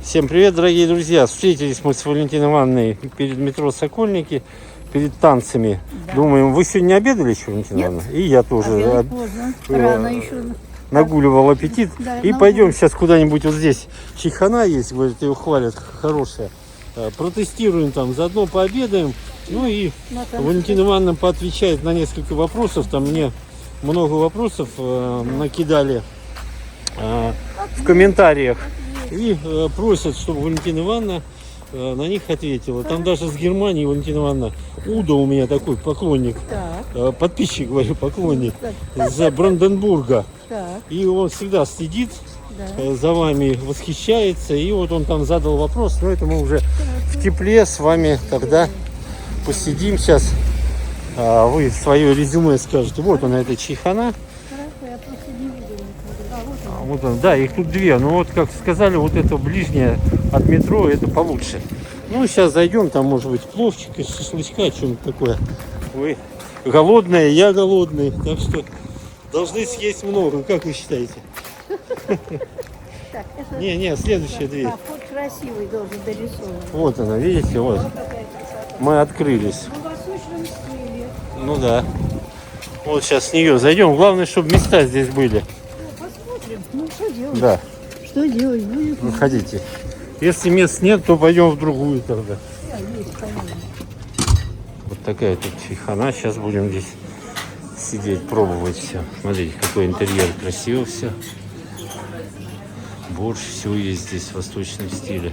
Всем привет, дорогие друзья! Встретились мы с Валентиной Ивановной перед метро Сокольники, перед танцами. Да. Думаем, вы сегодня не обедали еще, Валентина Ивановна? И я тоже Рано еще. Нагуливал аппетит. Да, и пойдем сейчас куда-нибудь, вот здесь чайхана есть, говорят, ее хвалят, хорошая. Протестируем там, заодно пообедаем. Ну и Валентина Ивановна поотвечает на несколько вопросов. Там мне много вопросов накидали в комментариях. И просят, чтобы Валентина Ивановна на них ответила. Там даже с Германии Валентина Ивановна, Уда у меня такой поклонник, подписчик, говорю, поклонник, из Бранденбурга. И он всегда следит за вами, восхищается. И вот он там задал вопрос, но это мы уже в тепле с вами тогда посидим сейчас. Вы свое резюме скажете. Вот она, эта чайхана. Вот он, да, их тут две. Но вот, как сказали, вот это ближнее от метро, это получше. Ну, сейчас зайдем, там может быть пловчик из шашлычка, что-нибудь такое. Вы голодные, я голодный. Так что должны съесть много, как вы считаете? Не, следующая дверь. Вот красивый должен дорисован. Вот она, видите, вот. Мы открылись. Ну да. Вот сейчас с нее зайдем. Главное, чтобы места здесь были. Ну, что делать? Да. Что делать? Ну, ходите. Если мест нет, то пойдем в другую тогда. Вот такая тут чайхана. Сейчас будем здесь сидеть, пробовать все. Смотрите, какой интерьер, красиво все. Борщ, все есть здесь в восточном стиле.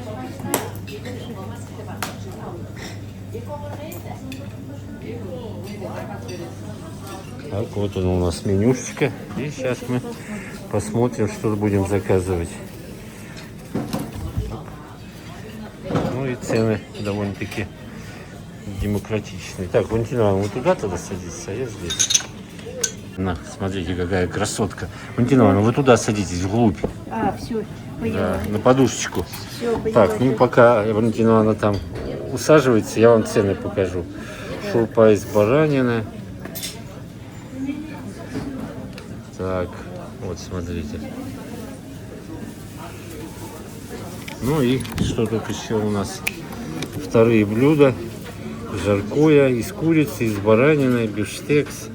Так, вот он у нас менюшечка. И сейчас мы посмотрим, что будем заказывать. Ну и цены довольно-таки демократичные. Так, Валентина Ивановна, вы туда тогда садитесь, а я здесь. На, смотрите, какая красотка. Валентина Ивановна, вы туда садитесь, вглубь. Все, поняла. Да, на подушечку. Все, поняла. Так, ну пока Валентина Ивановна там усаживается, я вам цены покажу. Шурпа из баранины. Так, вот смотрите. Ну и что тут еще у нас? Вторые блюда. Жаркое из курицы, из баранины, бифштекс.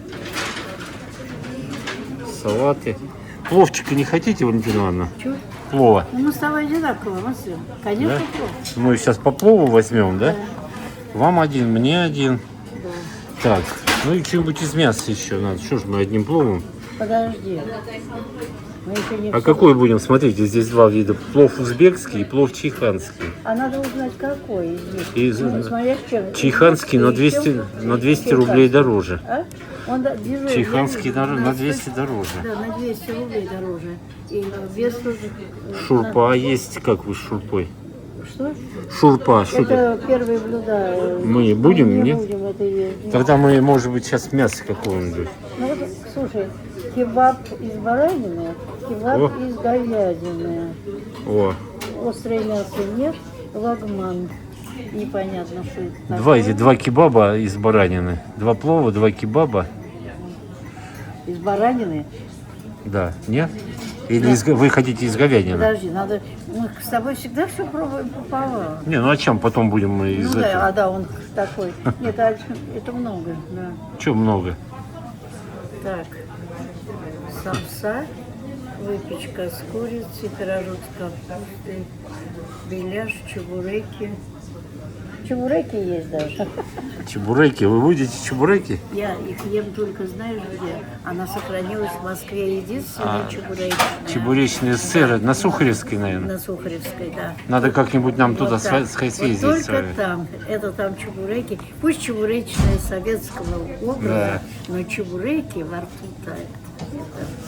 Салаты. Пловчика не хотите, Валентина Ивановна? Чего? Плова. Ну, мы с тобой одинаково, Максим. Конечно, Да? плов. Мы сейчас по плову возьмем, да? Вам один, мне один. Да. Так, ну и что-нибудь из мяса еще надо. Что ж мы одним пловом? Подожди. Мы еще не А все. какой будем? Смотрите, здесь два вида. Плов узбекский и плов чайханский. А надо узнать, какой из них. Ну, смотря в чем. чайханский на 200 рублей дороже. А? Он дешевле. Чайханский на 200 дороже. Да, на 200 рублей дороже. И вес тоже. Шурпа есть, как вы с шурпой? Что? Шурпа. Что это? Это первые блюда. Мы будем, не нет? будем, это есть. Тогда мы, может быть, сейчас мясо какого-нибудь. Ну вот, слушай, кебаб из баранины, кебаб из говядины. О, Острое мясо нет, лагман. Непонятно, что это такое. два кебаба из баранины. Два плова, два кебаба. Из баранины? Да, нет? Или вы хотите из говядины? Подожди, надо. Мы с тобой всегда все пробуем пополам. Не, ну а чем потом будем мы из Ну этого? да, да, он такой. Нет, это много, да. Чего много? Так, самса, выпечка с курицей, пирожок с капустой, беляш, чебуреки. Чебуреки есть даже. Чебуреки. Вы будете чебуреки? Я их ем только, знаешь где? Она сохранилась в Москве, единственная чебуречная. Чебуречные сыры. На Сухаревской, наверное. На Сухаревской, да. Надо как-нибудь нам туда так. съездить. Вот только там. Это там чебуреки. Пусть чебуречные советского образа, но чебуреки во рту тают.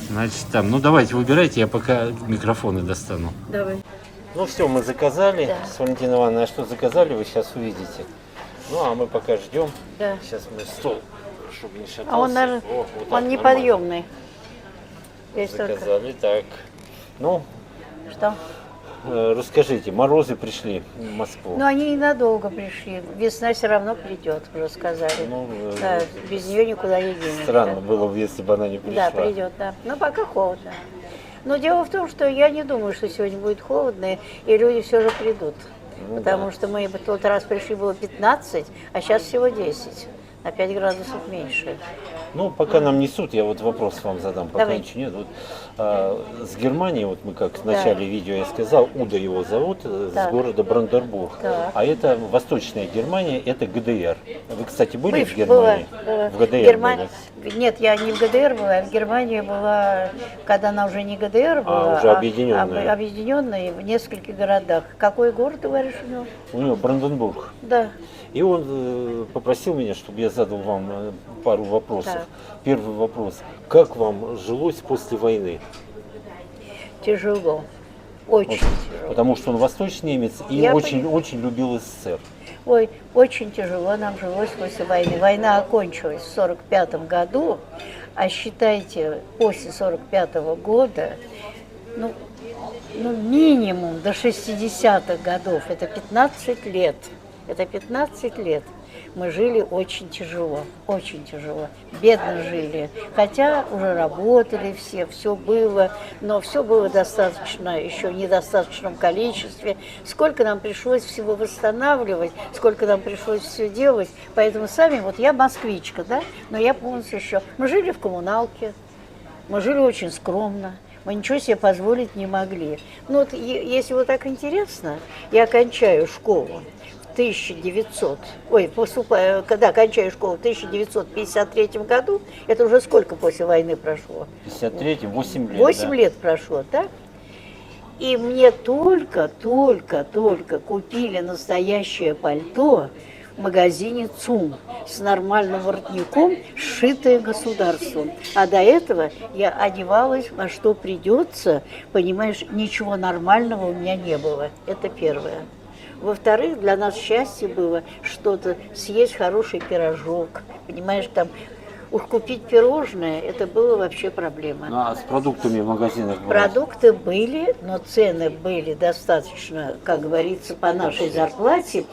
Значит, там. Ну, давайте, выбирайте, я пока микрофоны достану. Давай. Ну, все, мы заказали. Да. С Валентиной Ивановной, а что заказали, вы сейчас увидите. Ну, а мы пока ждем. Да. Сейчас мы стол, чтобы не шатался. А он, наверное, вот так, он неподъемный. Есть только... Заказали, так. Ну, Что? расскажите, морозы пришли в Москву. Ну, они ненадолго пришли. Весна все равно придет, уже сказали. Ну, Да, без нее никуда не денешься. Странно было бы, если бы она не пришла. Да, придет, да. Но пока холодно. Но дело в том, что я не думаю, что сегодня будет холодно, и люди все же придут. Ну Потому что мы в тот раз пришли, было 15, а сейчас всего 10. На 5 градусов меньше. Ну, пока нам несут, я вот вопрос вам задам, пока Давай. ничего нет. Вот, с Германии, вот мы как в начале видео я сказал, Уда его зовут, с Так. города Бранденбург. Так. А это Восточная Германия, это ГДР. Вы, кстати, были в Была, Германии? была. В ГДР Германия- были? Нет, я не в ГДР была, а в Германии была, когда она уже не ГДР была, уже объединенная. объединенная в нескольких городах. Какой город, ты говоришь, у него? У него Бранденбург. Да. И он попросил меня, чтобы я задал вам пару вопросов. Так. Первый вопрос. Как вам жилось после войны? Тяжело. Очень тяжело. Потому что он восточный немец и Я очень любил СССР. Ой, очень тяжело нам жилось после войны. Война окончилась в 1945 году, а считайте, после 1945 года, ну, минимум до 60-х годов, это 15 лет. Это 15 лет. Мы жили очень тяжело, бедно жили. Хотя уже работали все было, но все было достаточно, еще в недостаточном количестве. Сколько нам пришлось всего восстанавливать, сколько нам пришлось все делать. Поэтому сами, вот я москвичка, да, но я полностью еще. Мы жили в коммуналке, мы жили очень скромно. Мы ничего себе позволить не могли. Ну вот, если вот так интересно, я кончаю школу. 1900, когда кончаю школу в 1953 году, это уже сколько после войны прошло? 53-й, 8 лет. 8 да. лет прошло, так? И мне только купили настоящее пальто в магазине ЦУМ с нормальным воротником, сшитое государством. А до этого я одевалась во что придется, понимаешь, ничего нормального у меня не было. Это первое. Во-вторых, для нас счастье было что-то съесть хороший пирожок, понимаешь, там уж купить пирожное, это было вообще проблема. Ну, а с продуктами в магазинах было? Продукты были, но цены были достаточно, как говорится, по нашей зарплате.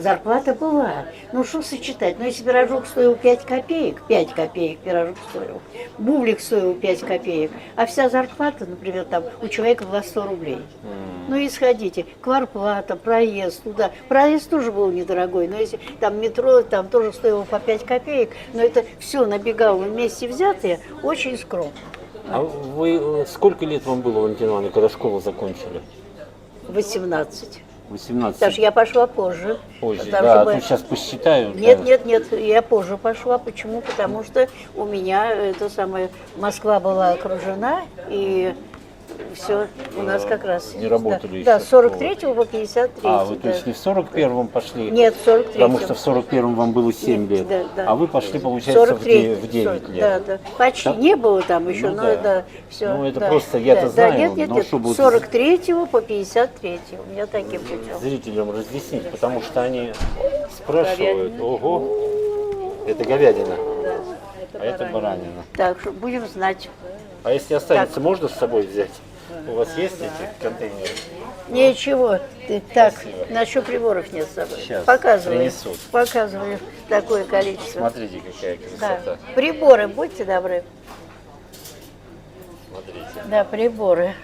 Зарплата была. Ну, что сочетать? Ну, если пирожок стоил 5 копеек, 5 копеек пирожок стоил, бублик стоил 5 копеек, а вся зарплата, например, там у человека была 100 рублей. Ну, и сходите, квартплата, проезд туда. Проезд тоже был недорогой, но если там метро, там тоже стоило по 5 копеек, но это все набегало вместе взятые, очень скромно. А вы, сколько лет вам было, Валентина Ивановна, когда школу закончили? 18. 18. Потому что я пошла позже. Позже, Потому да, что а тут сейчас посчитаю. Нет, да. нет, я позже пошла. Почему? Потому что у меня Москва была окружена, и все, у нас как раз... Не работали Да, еще с 43 по 53. А, вы то есть не в 41-м пошли? Нет, в 43-м. Потому что в 41-м вам было 7 лет, Да, да. а вы пошли, получается, в 9 лет. Да, да. Почти Да? не было там еще, Ну но да. это все. Ну, это просто я-то знаю, Нет, но чтобы с 43 по 53 у меня таким путем. зрителям разъяснить, потому что они спрашивают, Говядина. ого, это говядина, Да, а это баранина. Так что будем знать. А если останется, можно с собой взять? У вас есть эти контейнеры? Ничего. Так, насчет приборов нет с собой. Сейчас, Показывай. принесут. Показывай такое количество. Смотрите, какая Да. красота. Приборы, будьте добры. Смотрите. Да, приборы.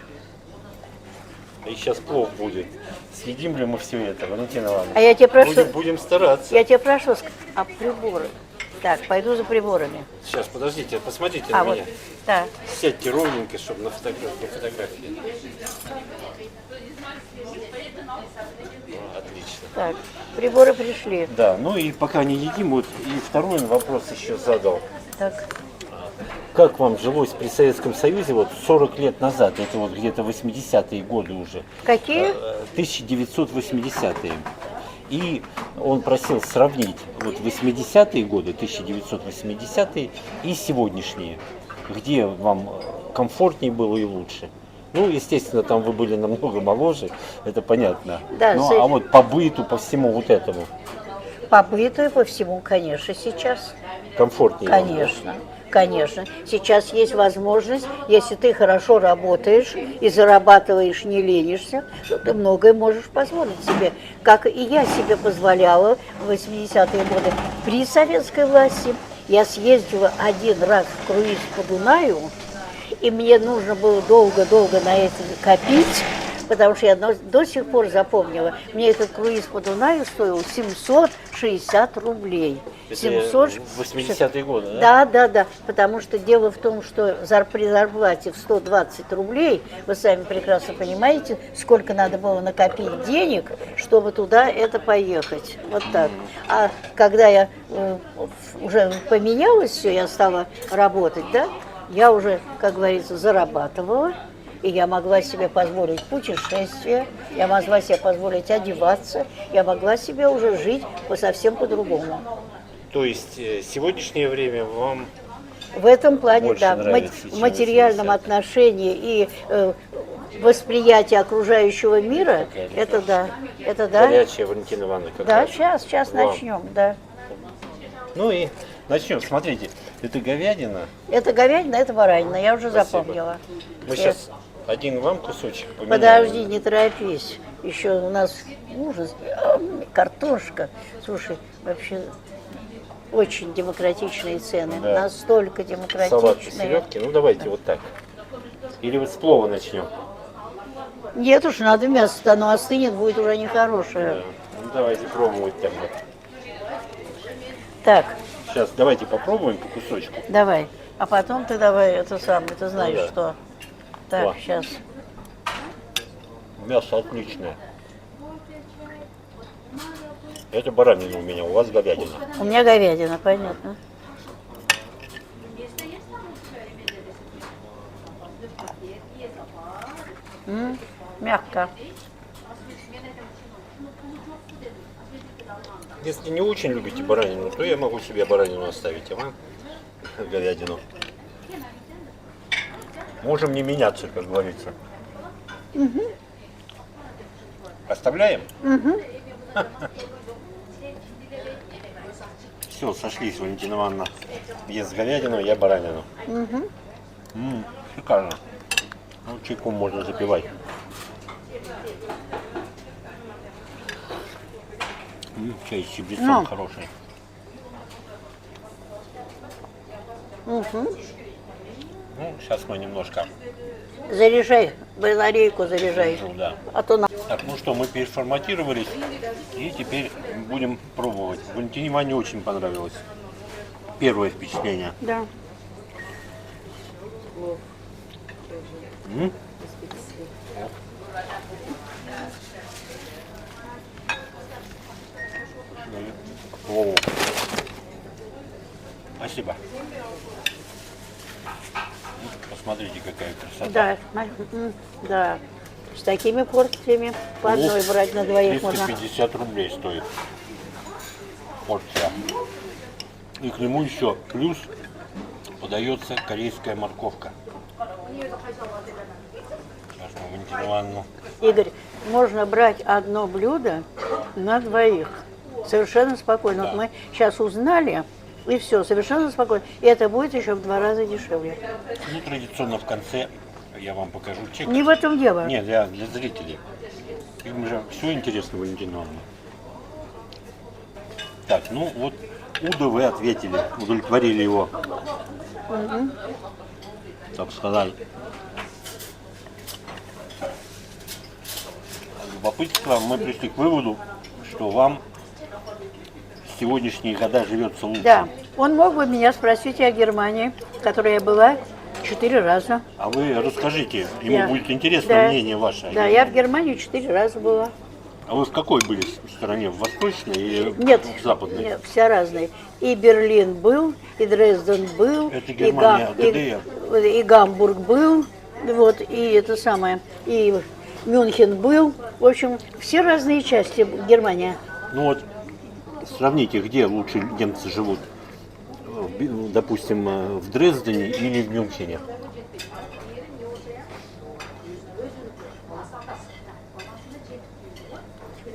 И сейчас плов будет. Съедим ли мы все это, Валентина Ивановна? А я тебя прошу, Будем стараться. я тебя прошу, а приборы? Так, пойду за приборами. Сейчас, подождите, посмотрите А, на вот, меня. да. Сядьте ровненько, чтобы на фотографии. Отлично. Так, приборы пришли. Да, ну и пока не едим, вот и второй вопрос еще задал. Так, Как вам жилось при Советском Союзе вот 40 лет назад, это вот где-то 80-е годы уже, какие? 1980-е. И он просил сравнить вот 80-е годы, 1980-е и сегодняшние, где вам комфортнее было и лучше. Ну, естественно, там вы были намного моложе, это понятно. Да, Ну, с- а вот по быту, по всему вот этому По быту и по всему, конечно, сейчас. комфортнее. вам, да? Конечно, конечно. Сейчас есть возможность, если ты хорошо работаешь и зарабатываешь, не ленишься, то ты многое можешь позволить себе. Как и я себе позволяла в 80-е годы при советской власти. Я съездила один раз в круиз по Дунаю, И мне нужно было долго-долго на это копить, потому что я до сих пор запомнила. Мне этот круиз по Дунаю стоил 760 рублей. Это 700... 80-е годы, да? Да. Потому что дело в том, что при зарплате в 120 рублей, вы сами прекрасно понимаете, сколько надо было накопить денег, чтобы туда это поехать. Вот так. А когда я уже поменялось все, я стала работать, да, я уже, как говорится, зарабатывала. И я могла себе позволить путешествия, я могла себе позволить одеваться, я могла себе уже жить совсем по-другому. То есть сегодняшнее время вам В этом плане, больше да, нравится, в чем материальном 80-е. отношении и восприятие окружающего мира, это да, горячая, Валентина Ивановна, как Да, раз сейчас вам. начнем, да. Ну и начнем. Смотрите, это говядина. Это говядина, это баранина, я уже Спасибо. запомнила. Мы сейчас один вам кусочек поменяем. Подожди, не торопись. Еще у нас ужас. Картошка. Слушай, вообще очень демократичные цены. Да. Настолько Салат демократичные. селедки. Ну давайте вот так. Или вот с плова начнем. Нет уж, надо мясо, оно остынет, будет уже нехорошее. Да. Ну давайте пробовать так вот. Так, Сейчас давайте попробуем по кусочку. давай. А потом ты давай это самое, ты знаешь Ну да. что. Так, Ладно. сейчас. Мясо отличное. Это баранина у меня, у вас говядина. У меня говядина, понятно. Мягко. Если не очень любите баранину, то я могу себе баранину оставить, а вам говядину. Можем не меняться, как говорится. Оставляем? Все, сошлись, Валентина Ивановна. Ест говядину, я баранину. Шикарно. Ну, чайком можно запивать. Чай с чабрецом Ну. хороший. Ну, сейчас мы немножко Заряжай, батарейку заряжай. да. А то на... Так, ну что, мы переформатировались и теперь будем пробовать. Валентине Ивановне очень понравилось. Первое впечатление. Да. О. Спасибо. Посмотрите, какая красота. Да, да. С такими порциями по одной брать на двоих можно. 350 рублей стоит порция. И к нему еще плюс подается корейская морковка. Сейчас мы Валентину Ивановну. Игорь, можно брать одно блюдо на двоих. Совершенно спокойно. Да. Вот мы сейчас узнали, и все, совершенно спокойно. И это будет еще в 2 раза дешевле. Ну, традиционно в конце я вам покажу чек. Не в этом дело. Нет, для зрителей. Им же все интересно, Валентина Ивановна. Так, ну вот Уда вы ответили, удовлетворили его. Так сказать. Любопытство, мы пришли к выводу, что вам в сегодняшние года живется лучше. Да, он мог бы меня спросить и о Германии, в которой я была 4 раза. А вы расскажите, ему Я- будет интересно да. мнение ваше. Да, я в Германии 4 раза была. А вы в какой были стороне? В восточной или Нет, в западной? нет, все разные. И Берлин был, и Дрезден был, Это и, Германия, ГДР. и Гамбург был, вот, и это самое, и Мюнхен был. В общем, все разные части Германии. Ну вот, сравните, где лучше немцы живут. Допустим, в Дрездене или в Мюнхене.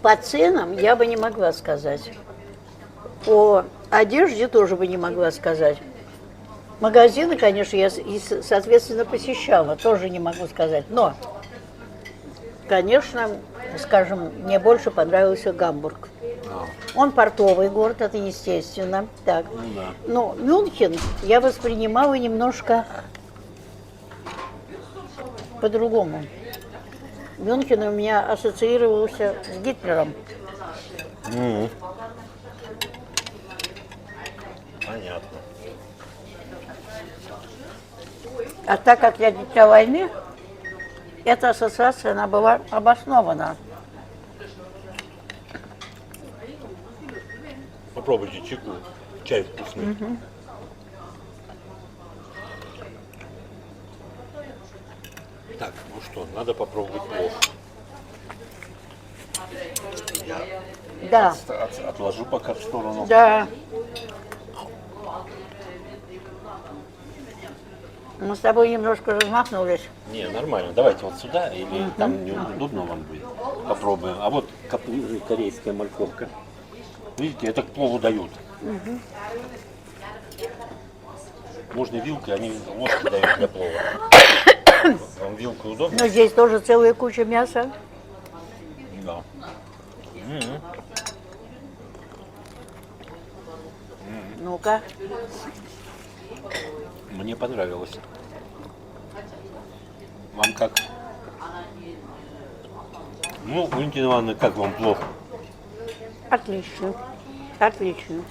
По ценам я бы не могла сказать. По одежде тоже бы не могла сказать. Магазины, конечно, я, соответственно, посещала, тоже не могу сказать. Но, конечно, скажем, мне больше понравился Гамбург. Он портовый город, это естественно. Так. Ну да. Но Мюнхен я воспринимала немножко по-другому. Мюнхен у меня ассоциировался с Гитлером. Понятно. А так как я дитя войны, эта ассоциация, она была обоснована. Попробуйте чайку. Чай вкусный. Так, ну что, надо попробовать плов. Я Да, отложу пока в сторону. да. Мы с тобой немножко размахнулись. Не, нормально. Давайте вот сюда, или там неудобно вам будет. Попробуем. А вот корейская морковка. Видите, это к плову дают. Можно вилкой, они ложку дают для плова. Вам вилкой удобно? Но здесь тоже целая куча мяса. Да. Ну-ка. Мне понравилось. Вам как? Ну, Валентина Ивановна, как вам плов? Отлично. Отлично.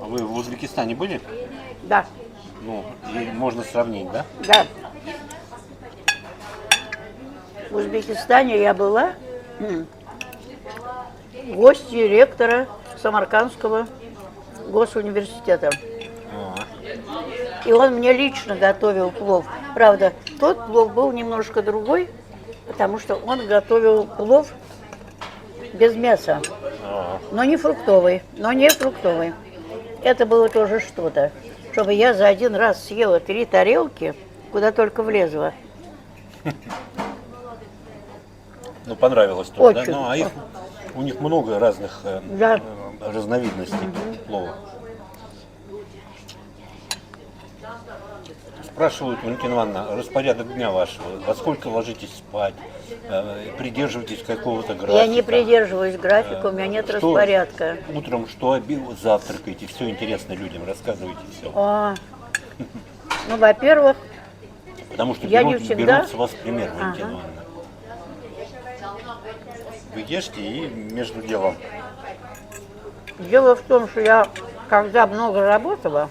А вы в Узбекистане были? Да, Ну, и можно сравнить, да? да. В Узбекистане я была гостьей ректора Самаркандского госуниверситета. И он мне лично готовил плов. Правда, тот плов был немножко другой, потому что он готовил плов без мяса. Но не фруктовый, Это было тоже что-то. Чтобы я за один раз съела 3 тарелки, куда только влезла. Ну, понравилось тоже, Очень. да? Ну, а их, у них много разных Да. разновидностей плова. Спрашивают, Валентина Ивановна, распорядок дня вашего. Во сколько ложитесь спать? Придерживаетесь какого-то графика? Я не придерживаюсь графика, у меня нет Что распорядка. Утром что завтракаете? Все интересно людям, рассказывайте все. Ну, во-первых, Потому что я не берут, всегда- берут с вас пример, Валентина Ивановна. Вы ешьте и между делом. дело в том, что я, когда много работала,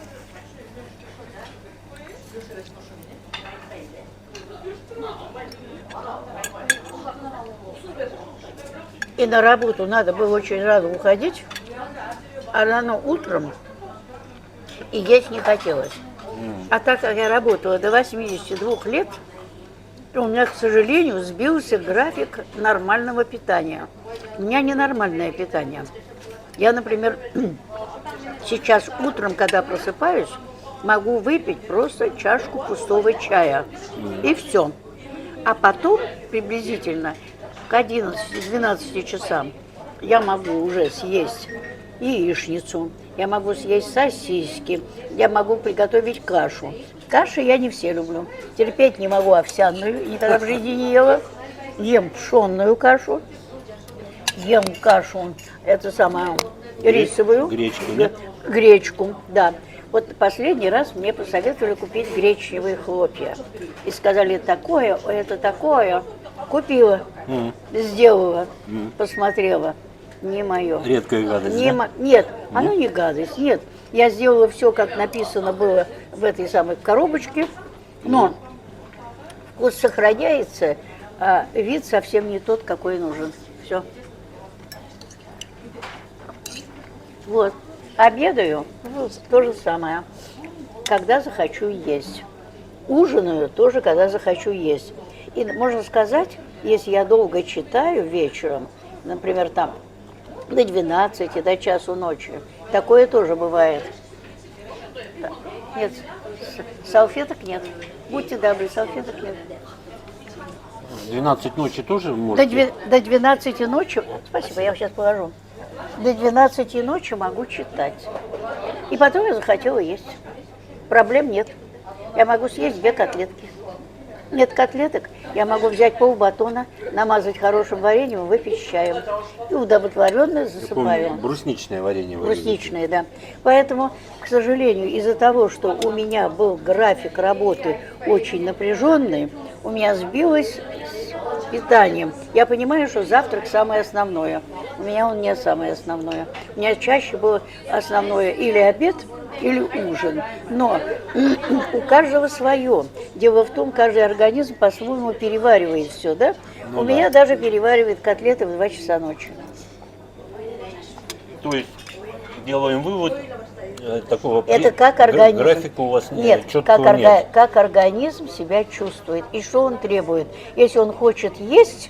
и на работу надо было очень рано уходить, а рано утром и есть не хотелось. А так как я работала до 82 лет, то у меня, к сожалению, сбился график нормального питания. У меня ненормальное питание. Я, например, сейчас утром, когда просыпаюсь, могу выпить просто чашку пустого чая. И все. А потом, приблизительно, к 11-12 часам я могу уже съесть яичницу, я могу съесть сосиски, я могу приготовить кашу. Каши я не все люблю. Терпеть не могу овсяную, никогда в жизни не ела. Ем пшенную кашу, ем кашу, это самое, рисовую. Гречку, да? Гречку, да. Вот последний раз мне посоветовали купить гречневые хлопья. И сказали, это такое. Купила, сделала, посмотрела. Не мое. Редкая гадость, да? Нет, оно не гадость, нет. Я сделала все, как написано было в этой самой коробочке, но вкус сохраняется, а вид совсем не тот, какой нужен. Все. Вот. Обедаю, то же самое, когда захочу есть. Ужинаю тоже, когда захочу есть. И можно сказать, если я долго читаю вечером, например, там до 12, до часу ночи, такое тоже бывает. Нет, салфеток нет. Будьте добры, салфеток нет. 12 ночи тоже можете? До 12 ночи, спасибо, я сейчас положу. До 12 ночи могу читать. И потом я захотела есть. Проблем нет. Я могу съесть 2 котлетки. нет котлеток, я могу взять полбатона, намазать хорошим вареньем, выпить с чаем. И удовлетворенно Я помню, засыпаю. брусничное варенье вы любите. Брусничные, да. Поэтому, к сожалению, из-за того, что у меня был график работы очень напряженный, у меня сбилось с питанием. Я понимаю, что завтрак самое основное. У меня он не самое основное. У меня чаще было основное или обед, или ужин. Но у каждого свое. Дело в том, каждый организм по-своему переваривает все, да? Ну у да. меня даже переваривает котлеты в 2 часа ночи. То есть делаем вывод такого Это как организм. графика у вас нет, четкого нет. как организм себя чувствует и что он требует. Если он хочет есть,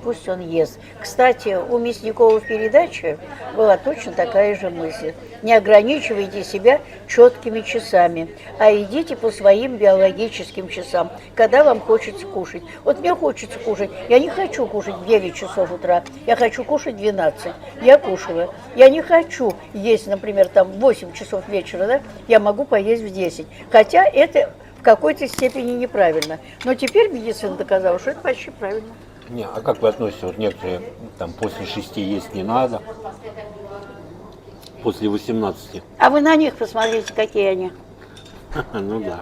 пусть он ест. Кстати, у Мясникова в передаче была точно такая же мысль. Не ограничивайте себя четкими часами, а идите по своим биологическим часам, когда вам хочется кушать. Вот мне хочется кушать. Я не хочу кушать в 9 часов утра, я хочу кушать в 12. Я кушаю. Я не хочу есть, например, там в 8 часов вечера, да? Я могу поесть в 10. Хотя это в какой-то степени неправильно. Но теперь медицина доказала, что это почти правильно. Не, а как вы относитесь? Вот некоторые там после 6 есть не надо, после 18. А вы на них посмотрите, какие они. Ну да.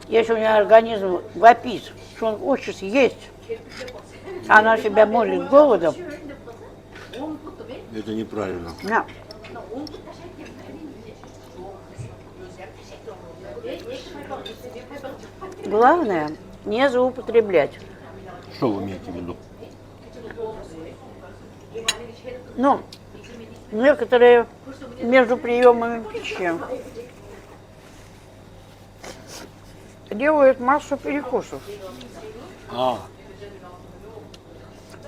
Если у меня организм вопит, что он хочет есть, она себя морит голодом, Это неправильно. на. Главное, не злоупотреблять. Что вы имеете в виду? Ну, некоторые между приемами пищи делают массу перекусов. А,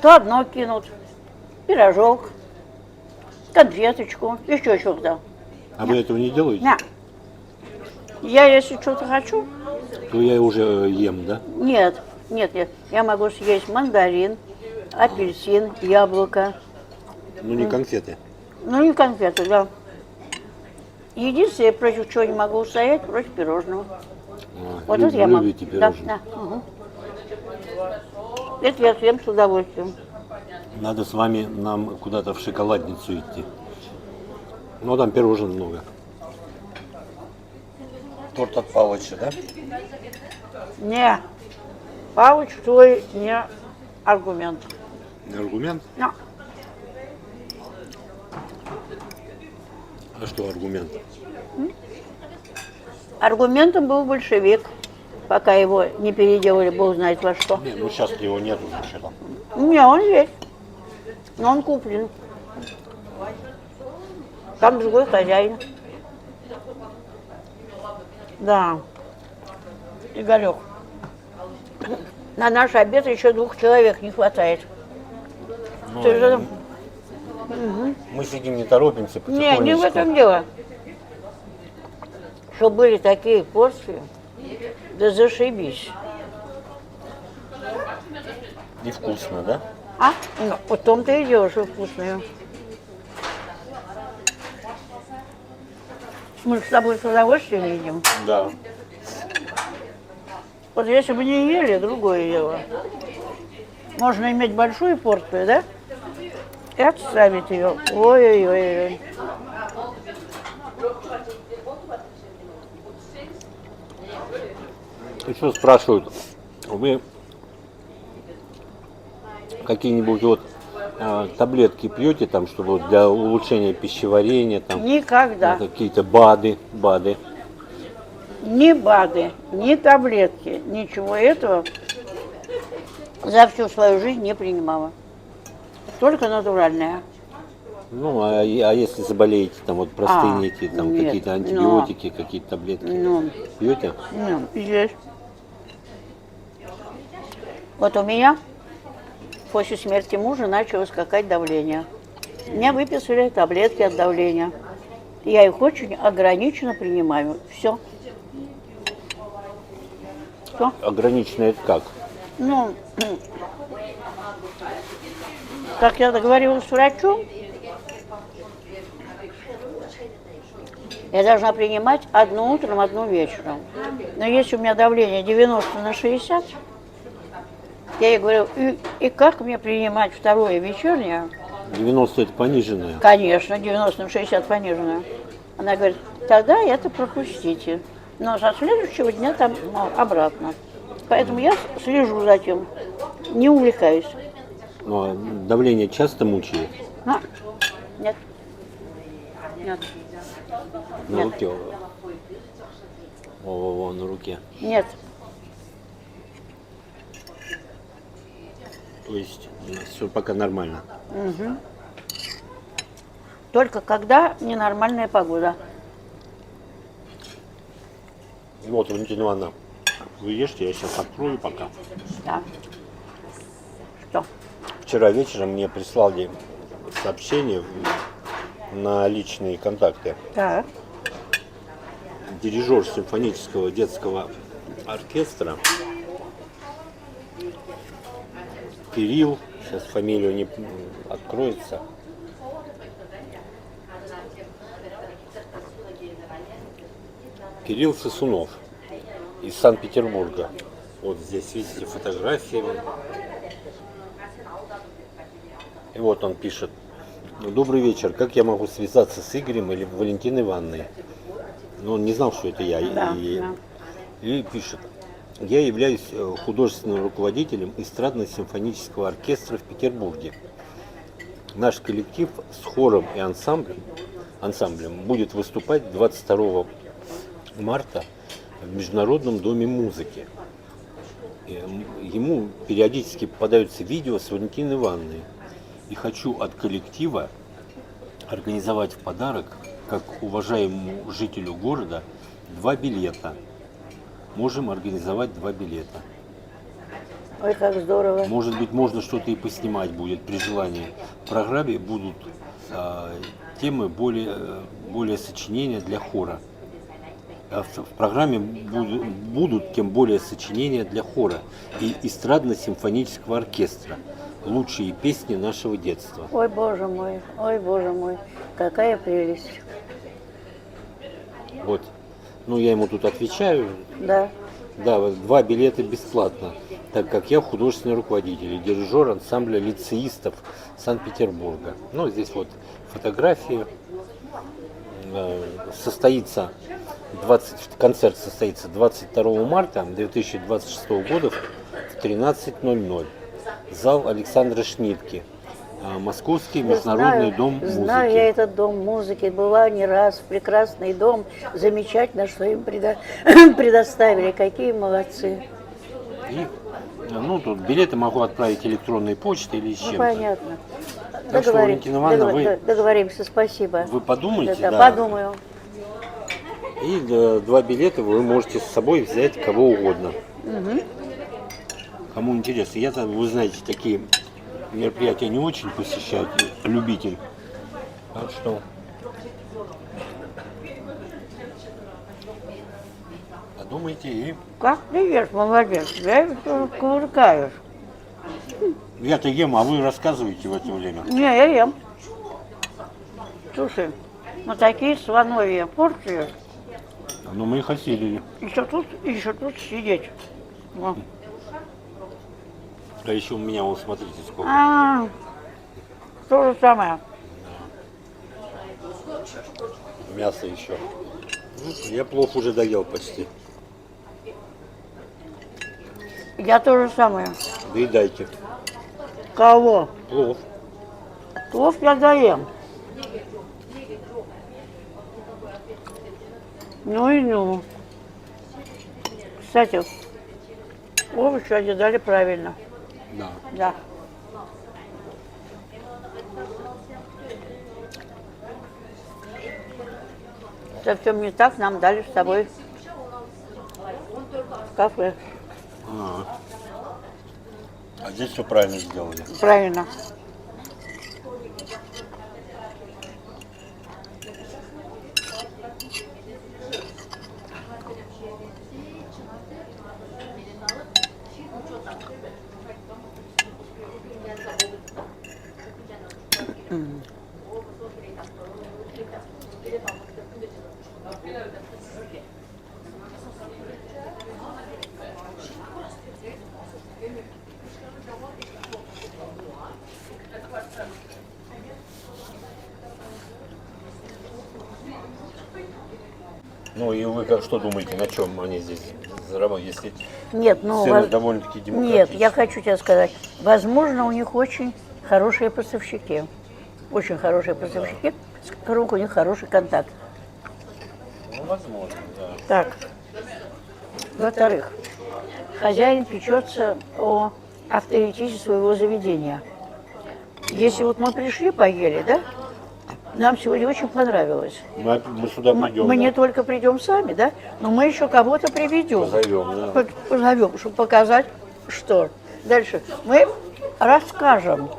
То одно кинут, пирожок, конфеточку, еще что-то. а вы этого не делаете? На. Я если что-то хочу, То я уже ем, да? нет, я могу съесть мандарин, апельсин, яблоко, Ну не конфеты. ну и конфеты, да. Единственное, против чего не могу устоять, против пирожного. А, Вот это я могу. любите Да, пирожные. да. Угу. Это я съем с удовольствием. Надо с вами нам куда-то в шоколадницу идти. Ну там пирожен много. Торт от Палыча, да? Не, Павлович твой не аргумент. Аргумент? Но. А что аргумент? Аргументом был большевик, пока его не переделали, бог знает во что. Не, ну сейчас его нету вообще-то. Не, он есть, но он куплен. Там другой хозяин. Да. Игорек, на наш обед еще 2 человек не хватает. Ну, Ты же... мы сидим, не торопимся, Не в потихонечку. этом дело. Что были такие порции, да зашибись. И вкусно, да? А? Ну, потом-то и дело, что вкусные. Мы с тобой с удовольствием едим. Да. Вот если бы не ели, другое дело. Можно иметь большую порцию, да? И отставить ее. Ой-ой-ой. Еще спрашивают, вы какие-нибудь вот таблетки пьете там, чтобы вот для улучшения пищеварения, там Никогда. какие-то БАДы. Ни БАДы, ни таблетки, ничего этого за всю свою жизнь не принимала. Только натуральная. Ну, а если заболеете, там вот простынете, там нет, какие-то антибиотики, какие-то таблетки Ну, пьете? здесь. Вот у меня после смерти мужа начало скакать давление. Мне выписали таблетки от давления. Я их очень ограниченно принимаю. Все. Все. Ограниченное это как? Ну, как я договорилась с врачом, я должна принимать одну утром, одну вечером. Но если у меня давление 90/60, я ей говорю, и как мне принимать второе вечернее? 90 это пониженное. Конечно, 90/60 пониженное. Она говорит, тогда это пропустите. Но со следующего дня там обратно. Поэтому я слежу за тем, не увлекаюсь. Но давление часто мучает? А, нет. Нет. На Нет. руке. Во, на руке. Нет. То есть все пока нормально. Угу. Только когда ненормальная погода. Вот, Валентина Ивановна, вы ешьте, я сейчас открою пока. Да. Что? Вчера вечером мне прислали сообщение на личные контакты. Так. Дирижер симфонического детского оркестра Кирилл, сейчас фамилию не откроется. Кирилл Сосунов из Санкт-Петербурга. Вот здесь видите фотографии. И вот он пишет. Добрый вечер. Как я могу связаться с Игорем или Валентиной Ивановной? Но он не знал, что это я. Да, И пишет. Я являюсь художественным руководителем эстрадно-симфонического оркестра в Петербурге. Наш коллектив с хором и ансамблем будет выступать 22 марта в Международном доме музыки. Ему периодически попадаются видео с Валентиной Ивановной. И хочу от коллектива организовать в подарок, как уважаемому жителю города, 2 билета. Можем организовать 2 билета. Ой, как здорово. Может быть, можно что-то и поснимать будет при желании. В программе будут темы более сочинения для хора. В программе будут тем более сочинения для хора и эстрадно-симфонического оркестра. Лучшие песни нашего детства. Ой, боже мой, какая прелесть. Вот. Ну, я ему тут отвечаю. Да. Да, 2 билета бесплатно, так как я художественный руководитель и дирижер ансамбля лицеистов Санкт-Петербурга. Ну, здесь вот фотографии. Концерт состоится 22 марта 2026 года в 13:00. Зал Александра Шнитке. Московский международный дом музыки. Знаю я этот дом музыки, была не раз, прекрасный дом, замечательно, что им предоставили, какие молодцы. И, ну, тут билеты могу отправить электронной почтой или с чем-то. Понятно. Так что, Валентина Ивановна, договоримся, спасибо. вы подумайте, да. Подумаю. И 2 билета вы можете с собой взять кого угодно. Угу. Кому интересно. Я-то, вы знаете, такие мероприятия не очень посещаю, любитель. Так что подумайте и... Как ты ешь, молодец, я кувыркаешь. Я-то ем, а вы рассказываете в это время. Не, я ем. Слушай, ну такие слоновьи порции. Ну, мы их осилили. Еще тут сидеть. Вот. А еще у меня, вот смотрите, сколько. То же самое. Мясо еще. Ну, я плов уже доел почти. Я то же самое. Доедайте. Кого? Плов. Плов я доем. Ну и ну. Кстати, овощи они дали правильно. Да. Да. Совсем не так нам дали с тобой в кафе. А здесь все правильно сделали. Правильно. Ну и вы что думаете, на чем они здесь зарабатывают, если Нет, ну, цены довольно-таки нет, демократичные? я хочу тебе сказать, возможно, у них очень хорошие поставщики. Очень хорошие поставщики, с которыми у них хороший контакт. Ну, возможно, да. Так, во-вторых, хозяин печется о авторитете своего заведения. Если вот мы пришли, поели, да? Нам сегодня очень понравилось. Мы сюда придем. Мы да. не только придем сами, да, но мы еще кого-то приведем. Позовем, да. Позовем, чтобы показать, что. Дальше мы расскажем,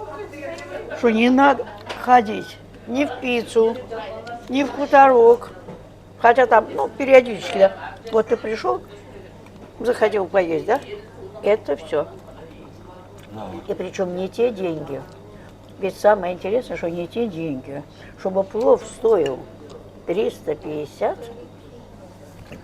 что не надо ходить ни в пиццу, ни в хуторок. Хотя там, ну, периодически. Вот ты пришел, захотел поесть, да? Это все. И причем не те деньги. Ведь самое интересное, что не те деньги. Чтобы плов стоил 350,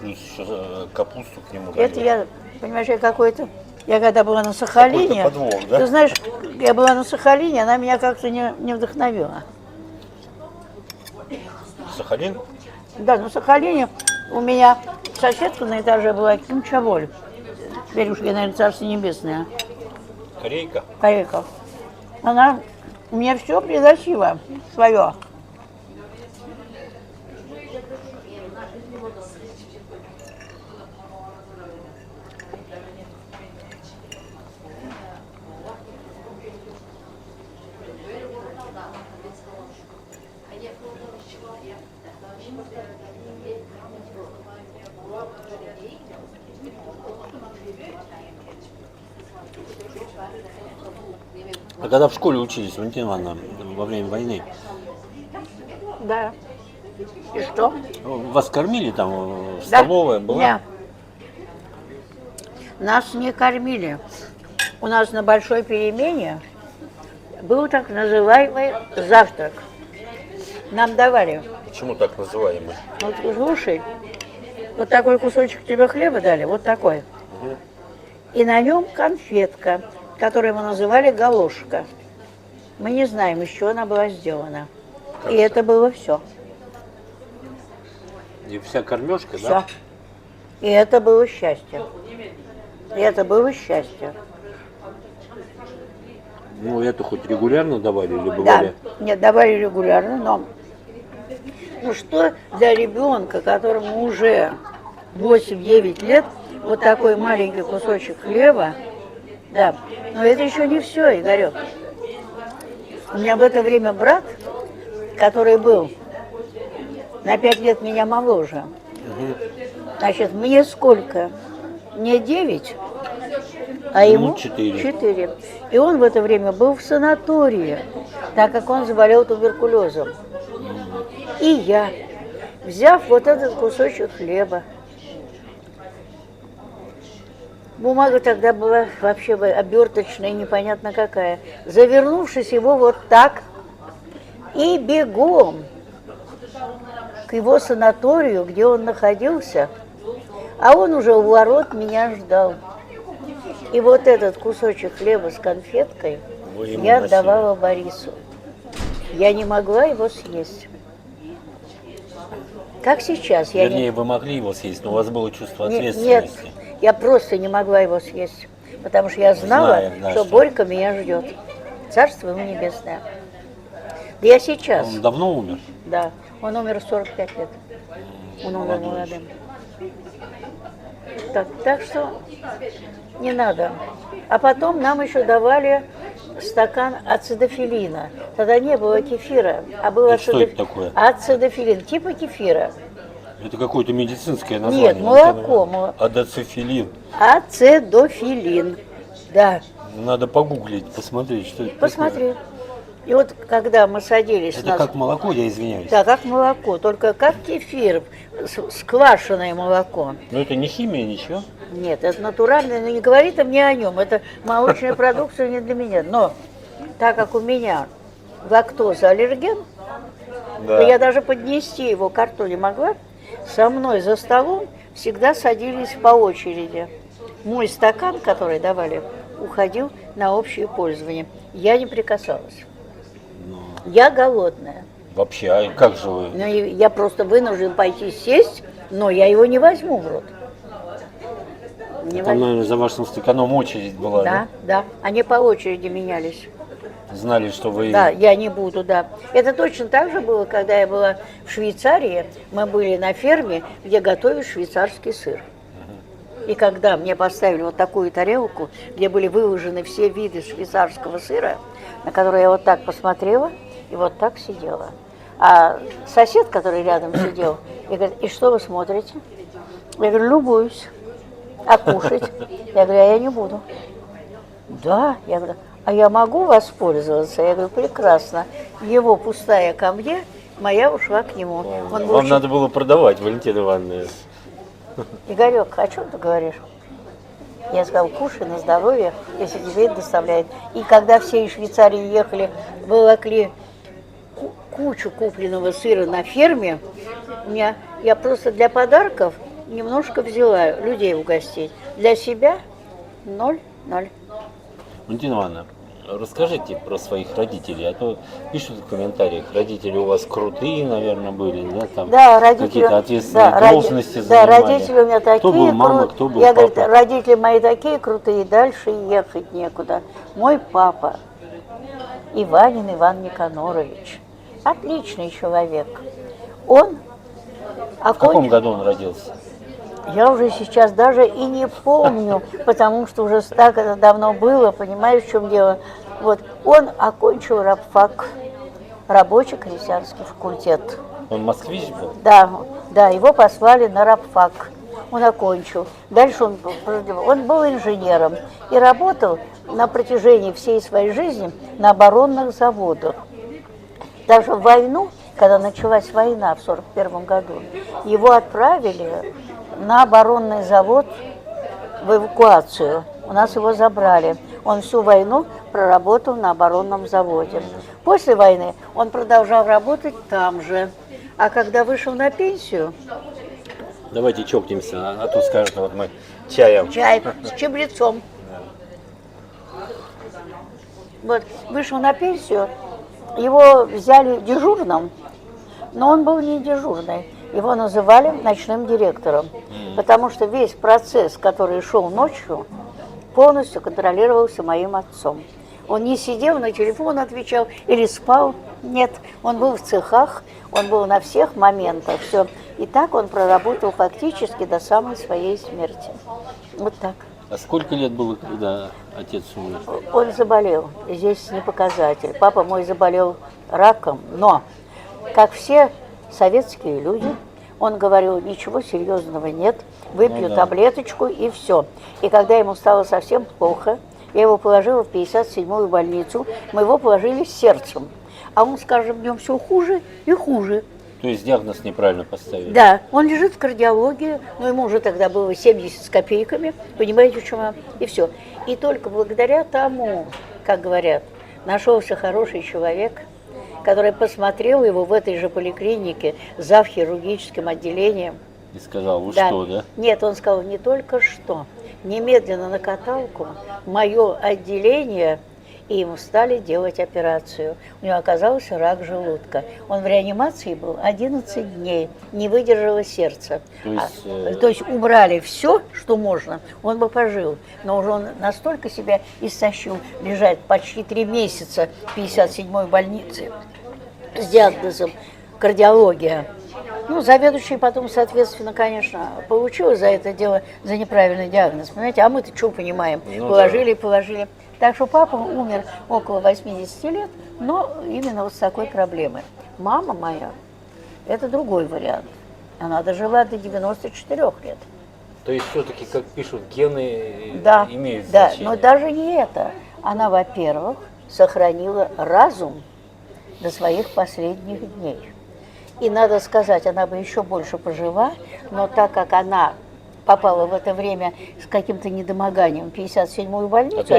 Плюс еще капусту к нему. это даёт. я, понимаешь, я какой-то... Я когда была на Сахалине, Какой-то подвох, да? ты знаешь, я была на Сахалине, она меня как-то не вдохновила. Сахалин? Да, на Сахалине у меня соседка на этаже была Кимчаболь. Верюшка, наверное, царство небесное. Корейка? Корейка. Она мне все приносила свое. А когда в школе учились, Валентина Ивановна, во время войны, Да. И что? вас кормили там, Да. столовая была? Нет. Нас не кормили. У нас на большой перемене был так называемый завтрак. Нам давали. Почему так называемый? Вот слушай, вот такой кусочек тебе хлеба дали, вот такой. И на нем конфетка, которую мы называли галошка. Мы не знаем, из чего она была сделана. И это было все. И вся кормежка, Все. да? И это было счастье. И это было счастье. Ну, это хоть регулярно давали или Да, бывали? нет, давали регулярно, но ну что для ребенка, которому уже 8-9 лет, вот такой маленький кусочек хлеба, да, но это еще не все, Игорек. У меня в это время брат, который был на 5 лет меня моложе, значит, мне сколько? Мне 9, а Ему ему 4. 4. И он в это время был в санатории, так как он заболел туберкулезом. И я, взяв вот этот кусочек хлеба, бумага тогда была вообще оберточная, непонятно какая, завернувшись его вот так и бегом к его санаторию, где он находился, а он уже у ворот меня ждал. И вот этот кусочек хлеба с конфеткой Вы ему я носили. отдавала Борису. Я не могла его съесть. Как сейчас. Я Вернее, вы могли его съесть, но у вас было чувство Нет, ответственности. я просто не могла его съесть, потому что я знала, Знаем, да, что что- Борька меня ждет. Царство ему небесное. Да я сейчас, Он давно умер? да, он умер в 45 лет. Он умер Молодой молодым. Так что не надо. А потом нам еще давали стакан ацидофилина. Тогда не было кефира, а был Это что это такое? ацидофилин, типа кефира. Это какое-то медицинское название. Нет, молоко. Адацифилин. Ацидофилин, да. Надо погуглить, посмотреть, что это Посмотри. И вот когда мы садились такое. Это как молоко, я извиняюсь. Да, как молоко, только как кефир, сквашенное молоко. Но это не химия, ничего. Нет, это натуральное, но не говори ты мне о нем, это молочная продукция не для меня. Но так как у меня лактоза аллерген, то я даже поднести его к рту не могла, со мной за столом всегда садились по очереди. Мой стакан, который давали, уходил на общее пользование. Я не прикасалась. Я голодная. Вообще, а как же вы? Но я просто вынужден пойти сесть, но я его не возьму в рот. Не Там, возьму. наверное, за вашим стаканом очередь была, Да, да. Они по очереди менялись. Знали, что вы... Да, я не буду, да. Это точно так же было, когда я была в Швейцарии. Мы были на ферме, где готовят швейцарский сыр. И когда мне поставили вот такую тарелку, где были выложены все виды швейцарского сыра, на который я вот так посмотрела и вот так сидела. А сосед, который рядом сидел, и говорит: и что вы смотрите? Я говорю: любуюсь. А кушать? Я говорю: а я не буду. Да, я говорю: а я могу воспользоваться? Я говорю: прекрасно. Его пустая ко мне, моя ушла к нему. Он был Вам очень... надо было продавать, Валентина Ивановна. Игорек, о чем ты говоришь? Я сказал: кушай на здоровье, если тебе это доставляет. И когда все из Швейцарии ехали, волокли кучу купленного сыра на ферме, я просто для подарков немножко взяла людей угостить. Для себя 0. Валентина Ивановна, расскажите про своих родителей, а то пишут в комментариях, родители у вас крутые, наверное, были, да, там Да, родители, какие-то ответственные должности да, занимали. родители у меня такие. Кто был мама, кто был Я папа? говорю: родители мои такие крутые, дальше ехать некуда. Мой папа, Иванин Иван Никанорович, отличный человек. Он В каком году он родился? Я уже сейчас даже и не помню, потому что уже так это давно было, понимаешь, в чем дело. Вот, он окончил рабфак, рабочий крестьянский факультет. Он москвич был? Да, его послали на рабфак. Он окончил. Дальше он был инженером и работал на протяжении всей своей жизни на оборонных заводах. Даже в войну, когда началась война в 1941 году, его отправили на оборонный завод в эвакуацию. У нас его забрали. Он всю войну проработал на оборонном заводе. После войны он продолжал работать там же. А когда вышел на пенсию... Давайте чокнемся, а то скажут, вот мы чаем. Чай с чабрецом. Вот, вышел на пенсию, его взяли дежурным, но он был не дежурный. Его называли ночным директором, потому что весь процесс, который шел ночью, полностью контролировался моим отцом. Он не сидел, на телефон отвечал или спал. Нет, он был в цехах, он был на всех моментах. Все. И так он проработал фактически до самой своей смерти. Вот так. А сколько лет было, когда отец умер? Он заболел, здесь не показатель. Папа мой заболел раком, но, как все советские люди, он говорил: ничего серьезного нет, выпью таблеточку и все. И когда ему стало совсем плохо, я его положила в 57-ю больницу, мы его положили с сердцем. А он с каждым днем все хуже и хуже. То есть диагноз неправильно поставили? Да, он лежит в кардиологии, но ему уже тогда было 70 с копейками, понимаете, в чем? И все. И только благодаря тому, как говорят, нашелся хороший человек, который посмотрел его в этой же поликлинике зав. Хирургическим отделением. И сказал: вы что, да? Нет, он сказал: не только что, немедленно на каталку, мое отделение, и ему стали делать операцию. У него оказался рак желудка. Он в реанимации был 11 дней, не выдержало сердце. То есть убрали все, что можно, он бы пожил. Но уже он настолько себя истощил, лежать почти 3 месяца в 57-й больнице с диагнозом кардиология. Ну, заведующий потом, соответственно, конечно, получил за это дело, за неправильный диагноз. Понимаете, а мы-то что понимаем? Положили. Так что папа умер около 80 лет, но именно вот с такой проблемой. Мама моя, это другой вариант. Она дожила до 94 лет. То есть все-таки, как пишут, гены имеют Да, значение? но даже не это. Она, во-первых, сохранила разум до своих последних дней. И надо сказать, она бы еще больше пожила, но так как она попала в это время с каким-то недомоганием в 57-ю больницу,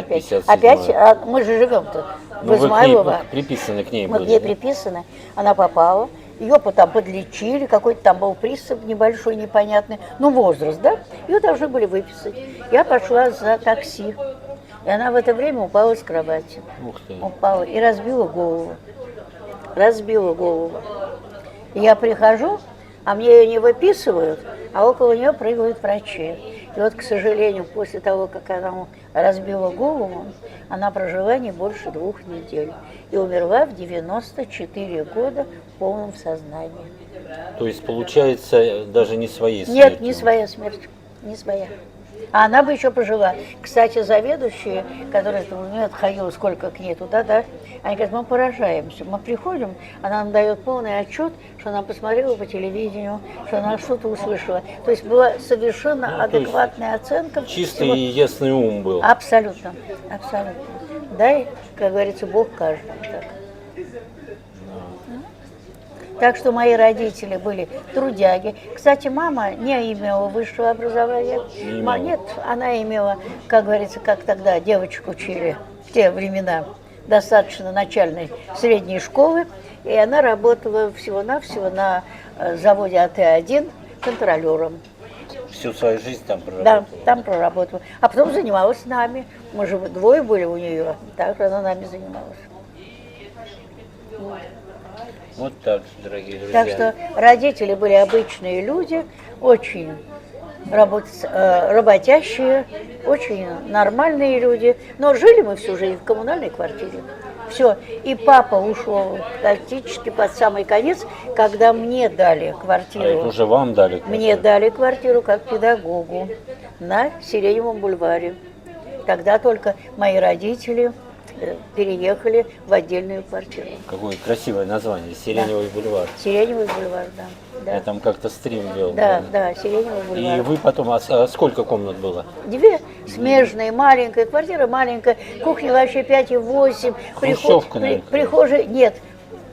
опять мы же живем-то в Измайлово. Приписаны к ней Мы были, к ней да? приписаны. Она попала, Ее потом подлечили, какой-то там был приступ небольшой, непонятный, ну возраст, да? Ее должны были выписать. Я пошла за такси, и она в это время упала с кровати. Ух ты. Упала и разбила голову. Разбила голову. И я прихожу, а мне ее не выписывают, а около нее прыгают врачи. И вот, к сожалению, после того, как она разбила голову, она прожила не больше 2 недель. И умерла в 94 года в полном сознании. То есть, получается, даже не своей смертью? Нет, не своя смерть, не своя. А она бы еще пожила. Кстати, заведующие, которые отходила сколько к ней туда, да, они говорят, мы поражаемся. Мы приходим, она нам дает полный отчет, что она посмотрела по телевидению, что она что-то услышала. То есть была совершенно адекватная оценка. Чистый всего. и ясный ум был. Абсолютно, абсолютно. Дай, как говорится, Бог каждому. Так. Так что мои родители были трудяги. Кстати, мама не имела высшего образования. Нет, она имела, как говорится, как тогда девочек учили в те времена, достаточно начальной средней школы. И она работала всего-навсего на заводе АТ-1 контролером. Всю свою жизнь там проработала? Да, там проработала. А потом занималась нами. Мы же 2 были у нее, так что она нами занималась. Вот так, дорогие друзья. Так что родители были обычные люди, очень работящие, очень нормальные люди. Но жили мы всю жизнь в коммунальной квартире. Все. И папа ушел практически под самый конец, когда мне дали квартиру. А это уже вам дали квартиру? Мне дали квартиру как педагогу на Сиреневом бульваре. Тогда только мои родители переехали в отдельную квартиру. Какое красивое название, Сиреневый бульвар. Сиреневый бульвар, да. Я там как-то стрим вел. Да, Сиреневый бульвар. И вы потом, а сколько комнат было? 2 смежные, маленькая квартира, маленькая, кухня вообще 5,8. Хрущевка, наверное. Прихожая, нет,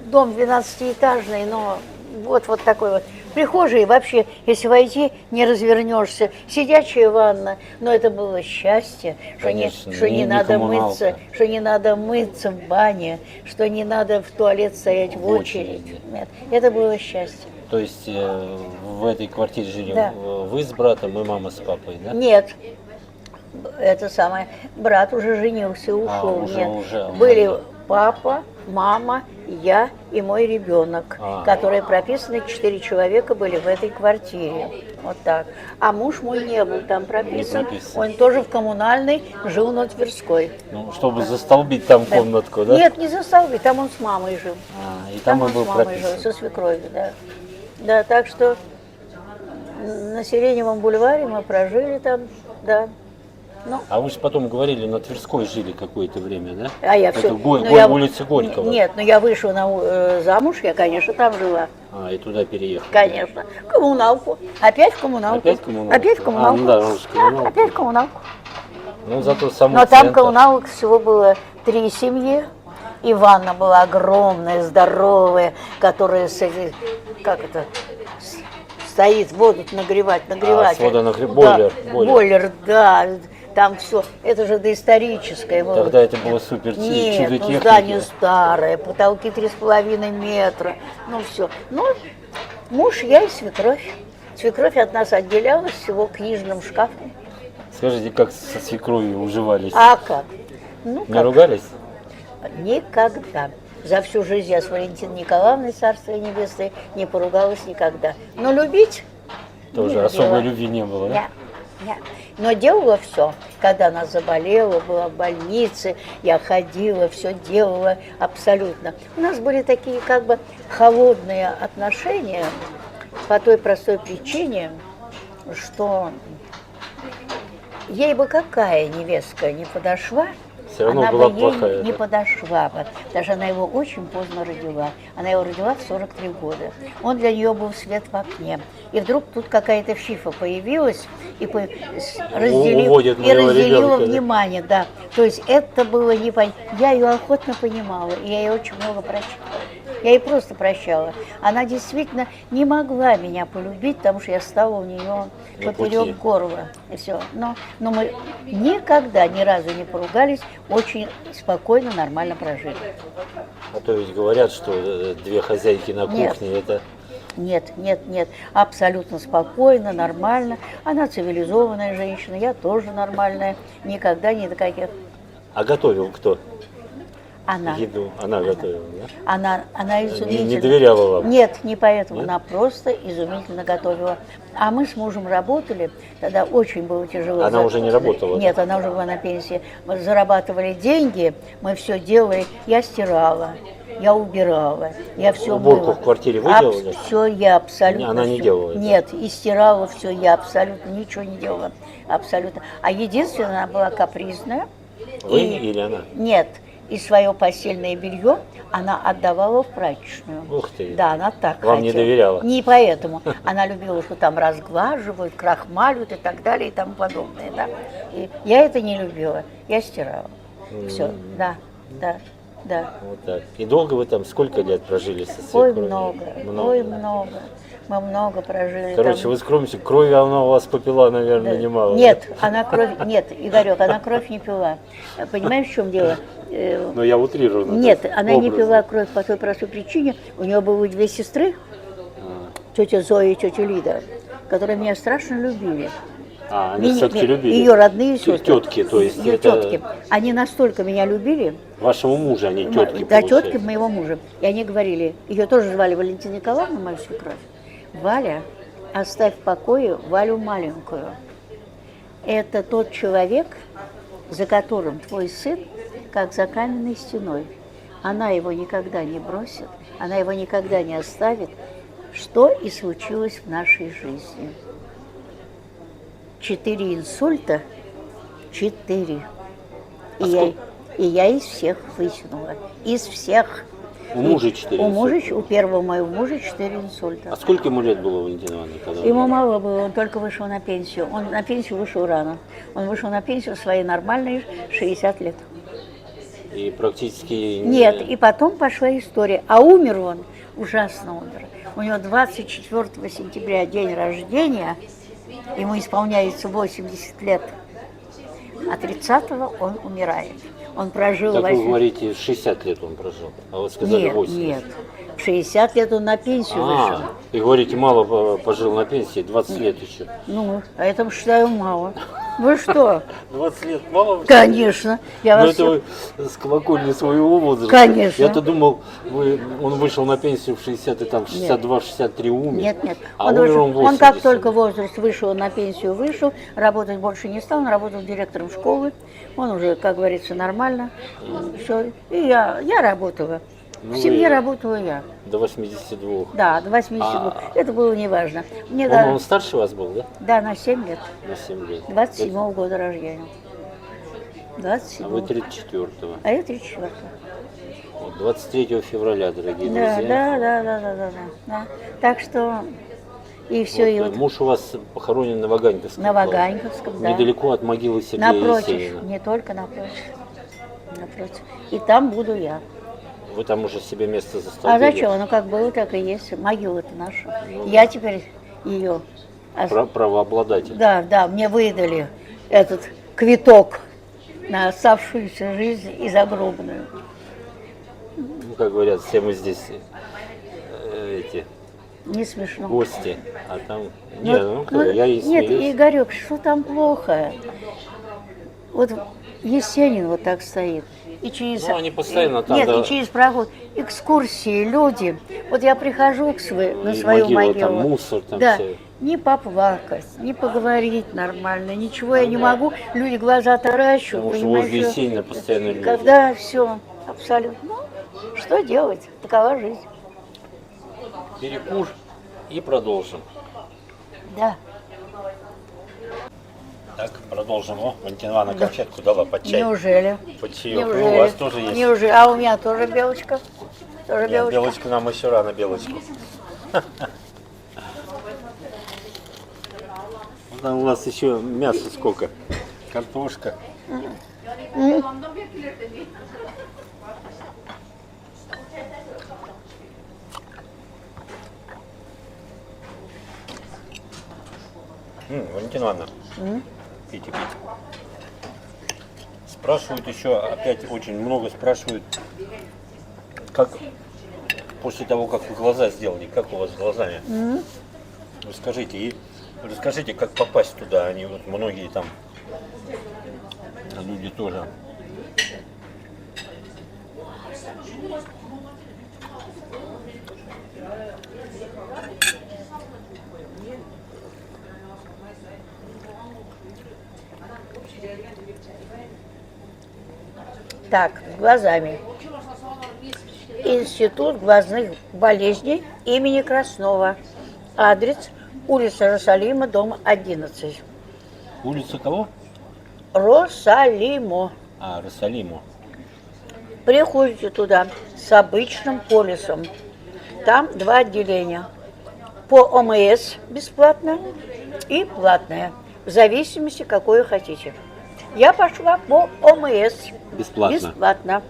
дом 12-этажный, но вот такой вот. Прихожей вообще, если войти, не развернешься. Сидячая ванна, но это было счастье, Конечно, что не надо коммуналка. мыться, что не надо мыться в бане, что не надо в туалет стоять в очередь. Нет, это было счастье. То есть в этой квартире жили Да. вы с братом и мама с папой, да? Нет, это самое, брат уже женился, ушел. уже, Нет. уже. Были папа, мама, я и мой ребенок, которые прописаны, 4 человека были в этой квартире. Вот так. А муж мой не был там прописан. Он тоже в коммунальной жил на Тверской. Ну, чтобы застолбить там комнатку, да? Нет, не застолбить, там он с мамой жил. И там он он был с мамой прописан. жил, со свекровью, да. Да, так что на Сиреневом бульваре мы прожили там, да. А вы же потом говорили, на Тверской жили какое-то время, да? А я Это все. улица Горького. Нет, но я вышла замуж, я, конечно, там жила. И туда переехали. Конечно. Коммуналку. Опять в коммуналку. Опять коммуналку? Опять в коммуналку. Ну да, он же коммуналку. Опять в коммуналку. Ну, зато самый Но там центр. коммуналок всего было 3 семьи. И ванна была огромная, здоровая, которая стоит воду нагревать. с водонагревателем. Бойлер, да. Там все, это же доисторическое. Тогда это было супер чудо Нет, техники. здание старое, потолки 3,5 метра, все. Муж, я и свекровь. Свекровь от нас отделялась всего книжным шкафом. Скажите, как со свекровью уживались? А как? Не ругались? Никогда. За всю жизнь я с Валентиной Николаевной, царство небесное, не поругалась никогда. Но любить Тоже не особой любила. любви не было, да? Нет. Но делала все. Когда она заболела, была в больнице, я ходила, все делала абсолютно. У нас были такие как бы холодные отношения по той простой причине, что ей бы какая невестка не подошла, Все равно она была бы ей плохая. не да? подошла бы. Даже она его очень поздно родила. Она его родила в 43 года. Он для нее был свет в окне. И вдруг тут какая-то фифа появилась и разделила ребенка, да? внимание. Да. То есть это было непонятно. Я ее охотно понимала, и я ей очень много прочитала. Я ей просто прощала. Она действительно не могла меня полюбить, потому что я стала у нее На пути. поперек горла. И все. Но мы никогда ни разу не поругались, очень спокойно, нормально прожили. А то ведь говорят, что две хозяйки на Нет. кухне, это... Нет, нет, нет, абсолютно спокойно, нормально. Она цивилизованная женщина, я тоже нормальная, никогда ни до каких. А готовил кто? Она. Еду она готовила, да? Она изумительно. Не доверяла вам? Нет, не поэтому. Нет? Она просто изумительно готовила. А мы с мужем работали, тогда очень было тяжело. Она уже не работала? Нет, она уже была на пенсии. Мы зарабатывали деньги, мы все делали. Я стирала, я убирала, я все Уборку мыла. в квартире вы делали? Все я абсолютно. Она не всё. делала это? Нет, и стирала все я абсолютно, ничего не делала. Абсолютно. А единственное, она была капризная. Вы или она? Нет. И свое постельное белье она отдавала в прачечную. Ух ты. Да, она так Вам не хотела. доверяла? Не поэтому. Она любила, что там разглаживают, крахмалят и так далее и тому подобное. Да? И я это не любила. Я стирала. Все. Да, да, да. Вот так. И долго вы там, сколько лет прожили со Ой, свекровью? много. Ой, много. Мы много прожили. Короче, там. вы скромничаете, крови она у вас попила, наверное, Да. немало. Нет, она кровь, нет, Игорек, она кровь не пила. Понимаешь, в чем дело? Но я утрированно. Нет, так, она не образно. пила кровь по той простой причине. У нее было две сестры, тетя Зоя и тетя Лида, которые меня страшно любили. А, они все-таки любили. Ее родные сестры. Тетки, то есть Ее это тетки. Они настолько меня любили, вашему мужу, они тетки, да, получается. тетки моего мужа. И они говорили, ее тоже звали Валентина Николаевна, мою свекровь. Валя, оставь в покое Валю маленькую. Это тот человек, за которым твой сын, как за каменной стеной. Она его никогда не бросит, она его никогда не оставит, что и случилось в нашей жизни. 4 инсульта, 4. И я из всех вытянула, из всех. У мужа 4 У мужа, инсульта. у первого моего мужа 4 инсульта. А сколько ему лет было, Валентина Ивановна, когда Ему он умер? мало было, он только вышел на пенсию. Он на пенсию вышел рано. Он вышел на пенсию в свои нормальные 60 лет. И практически... Нет, и потом пошла история. А умер он, ужасно умер. У него 24 сентября день рождения, ему исполняется 80 лет, а 30-го он умирает. Он прожил... Так вы 8... говорите, 60 лет он прожил, а вы сказали Нет, 80. нет. В 60 лет он на пенсию вышел. И говорите, мало пожил на пенсии, 20 лет еще. Ну, а это считаю мало. Вы что? 20 лет мало? Конечно. Я Ну вас это вы с колокольни своего возраста. Конечно. Я-то думал, он вышел на пенсию в 60, и там 62-63 умер. Нет, нет. А Он, умер уже- он в он как 80. только возраст вышел, на пенсию вышел, работать больше не стал, он работал директором школы. Он уже, как говорится, нормально. Все. И я работала. Ну, В семье вы- работала я. До 82. Да, до 82. Это было неважно. Мне Он старше вас был, да? да, на 7 лет. На 7 лет. 27-го года рождения. А 27-го. вы 34-го. А я 34-го. Вот, 23 февраля, дорогие Да, друзья. да. Так что и все, и вот Муж у вас похоронен на Ваганьковском. на Ваганьковском, да. Недалеко от могилы Сергея Напротив, Есенина. не только напротив. Напротив. И там буду я. Вы там уже себе место заставили. А зачем? Оно как было, так и есть. Могила-то наша. Я теперь ее... Правообладатель. Да, мне выдали этот квиток на оставшуюся жизнь и загробную. Ну, как говорят, все мы здесь эти Не смешно. гости, а там... Ну, Нет, ну, как, я и нет, смеюсь. Игорек, что там плохо? Вот Есенин вот так стоит. И через... Ну, они постоянно там, Нет, да. и через проход. Экскурсии, люди. Вот я прихожу на И свою могила, могилу. там мусор, там да. все. Не поплакать, не поговорить нормально, ничего я не могу. Люди глаза таращут. Потому что понимаешь, возле что- Есенина постоянно люди. Когда все абсолютно. Ну, что делать? Такова жизнь. Перекур и продолжим. Да. Так, продолжим. О, Валентина Ивановна конфетку дала под чай. Неужели? Под чаек. Неужели? У вас тоже есть. Неужели? А у меня тоже белочка. Тоже Нет, белочка. белочку нам еще рано, белочку. Там у вас еще мясо сколько? Картошка. Валентина Ивановна, пейте, пейте. Спрашивают еще, опять очень много спрашивают, как после того, как вы глаза сделали, как у вас с глазами? Расскажите, как попасть туда. Они вот многие там люди тоже. Так, с глазами. Институт глазных болезней имени Краснова. Адрес: улица Росалима, дом 11. Улица кого? Росалимо. Росалимо. Приходите туда с обычным полисом. Там 2 отделения. По ОМС бесплатно и платное. В зависимости, какое хотите. Я пошла по ОМС. Бесплатно. Бесплатно.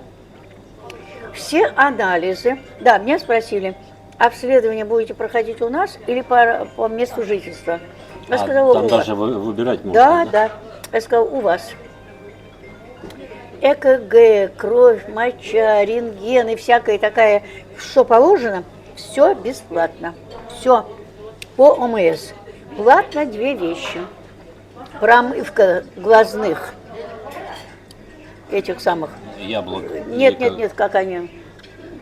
Все анализы. Да, меня спросили, обследование будете проходить у нас или по месту жительства? Я сказала, там у даже вас. выбирать можно. Да, да. Я сказала, у вас. ЭКГ, кровь, моча, рентген и всякая такая, что положено, все бесплатно. Все по ОМС. Платно 2 вещи. Промывка глазных этих самых. Яблок. Нет, как они?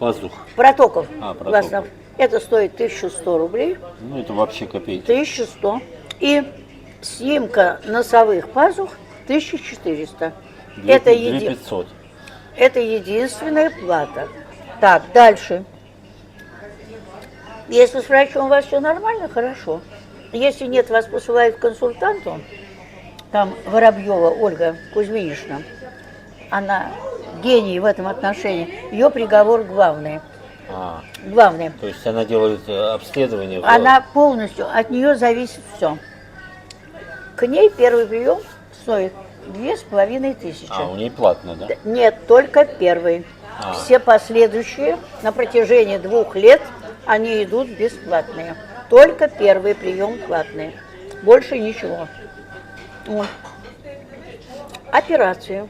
Пазух. Протоков. Протоков. Глазных. Это стоит 1100 рублей. Ну, это вообще копейки. 1100. И снимка носовых пазух 1400. Это 2500. Это единственная плата. Так, дальше. Если с врачом у вас все нормально, хорошо. Если нет, вас посылают к консультанту. Там Воробьева Ольга Кузьминична. Она гений в этом отношении. Ее приговор главный. Главный. То есть она делает обследование? Она полностью, от нее зависит все. К ней первый прием стоит 2500. У нее платно, да? Нет, только первый. Все последующие на протяжении 2 лет они идут бесплатные. Только первый прием платный. Больше ничего. Вот. Операцию.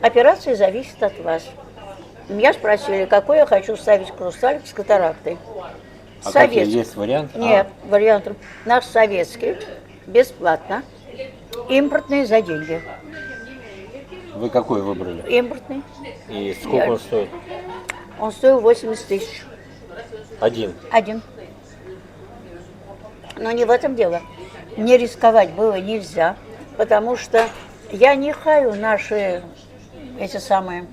Операция зависит от вас. Меня спросили, какой я хочу ставить хрусталик с катарактой. Какие есть варианты? Нет, вариантов. Наш советский, бесплатно. Импортный за деньги. Вы какой выбрали? Импортный. И сколько он стоит? Он стоил 80 000. Один. Но не в этом дело. Не рисковать было нельзя, потому что я не хаю наши эти самые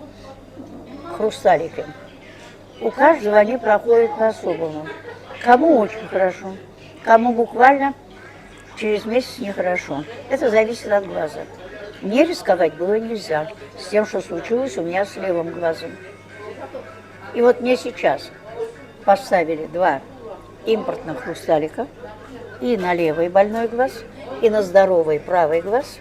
хрусталики. У каждого они проходят по-особому. Кому очень хорошо, кому буквально через месяц нехорошо. Это зависит от глаза. Не рисковать было нельзя с тем, что случилось у меня с левым глазом. И вот мне сейчас поставили 2 импортных хрусталика и на левый больной глаз, и на здоровый правый глаз.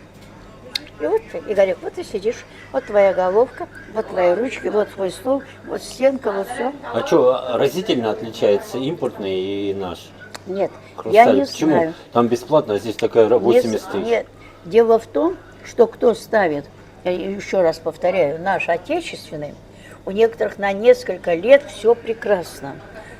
И вот ты, Игорек, вот ты сидишь, вот твоя головка, вот твои ручки, вот твой стол, вот стенка, вот все. А что, разительно отличается импортный и наш? Нет, хрусталик? я не Почему? знаю. Там бесплатно, а здесь такая 80 тысяч. Нет, дело в том, что кто ставит, я еще раз повторяю, наш отечественный, у некоторых на несколько лет все прекрасно.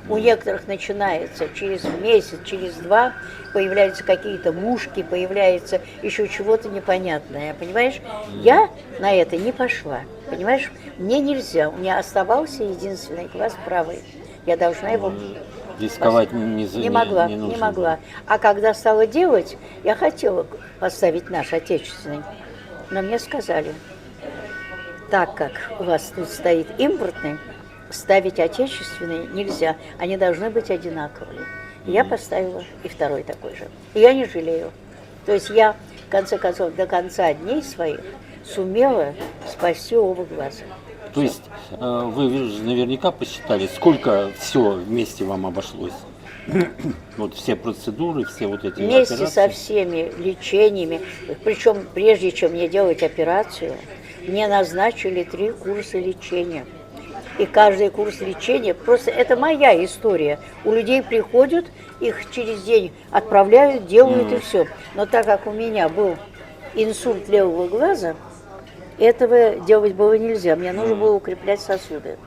У некоторых начинается через месяц, через 2, появляются какие-то мушки, появляется еще чего-то непонятное, понимаешь? Я на это не пошла, понимаешь? Мне нельзя, у меня оставался единственный глаз правый. Я должна его... Рисковать не могла, не нужно. не могла. А когда стала делать, я хотела поставить наш отечественный, но мне сказали, так как у вас тут стоит импортный, ставить отечественные нельзя, они должны быть одинаковые. И я поставила и второй такой же. И я не жалею. То есть я, в конце концов, до конца дней своих сумела спасти оба глаза. То есть вы же наверняка посчитали, сколько все вместе вам обошлось? Вот все процедуры, все вот эти Вместе операции. со всеми лечениями, причем прежде чем мне делать операцию, мне назначили 3 курса лечения. И каждый курс лечения, просто это моя история. У людей приходят, их через день отправляют, делают и все. Но так как у меня был инсульт левого глаза, этого делать было нельзя. Мне нужно было укреплять сосуды.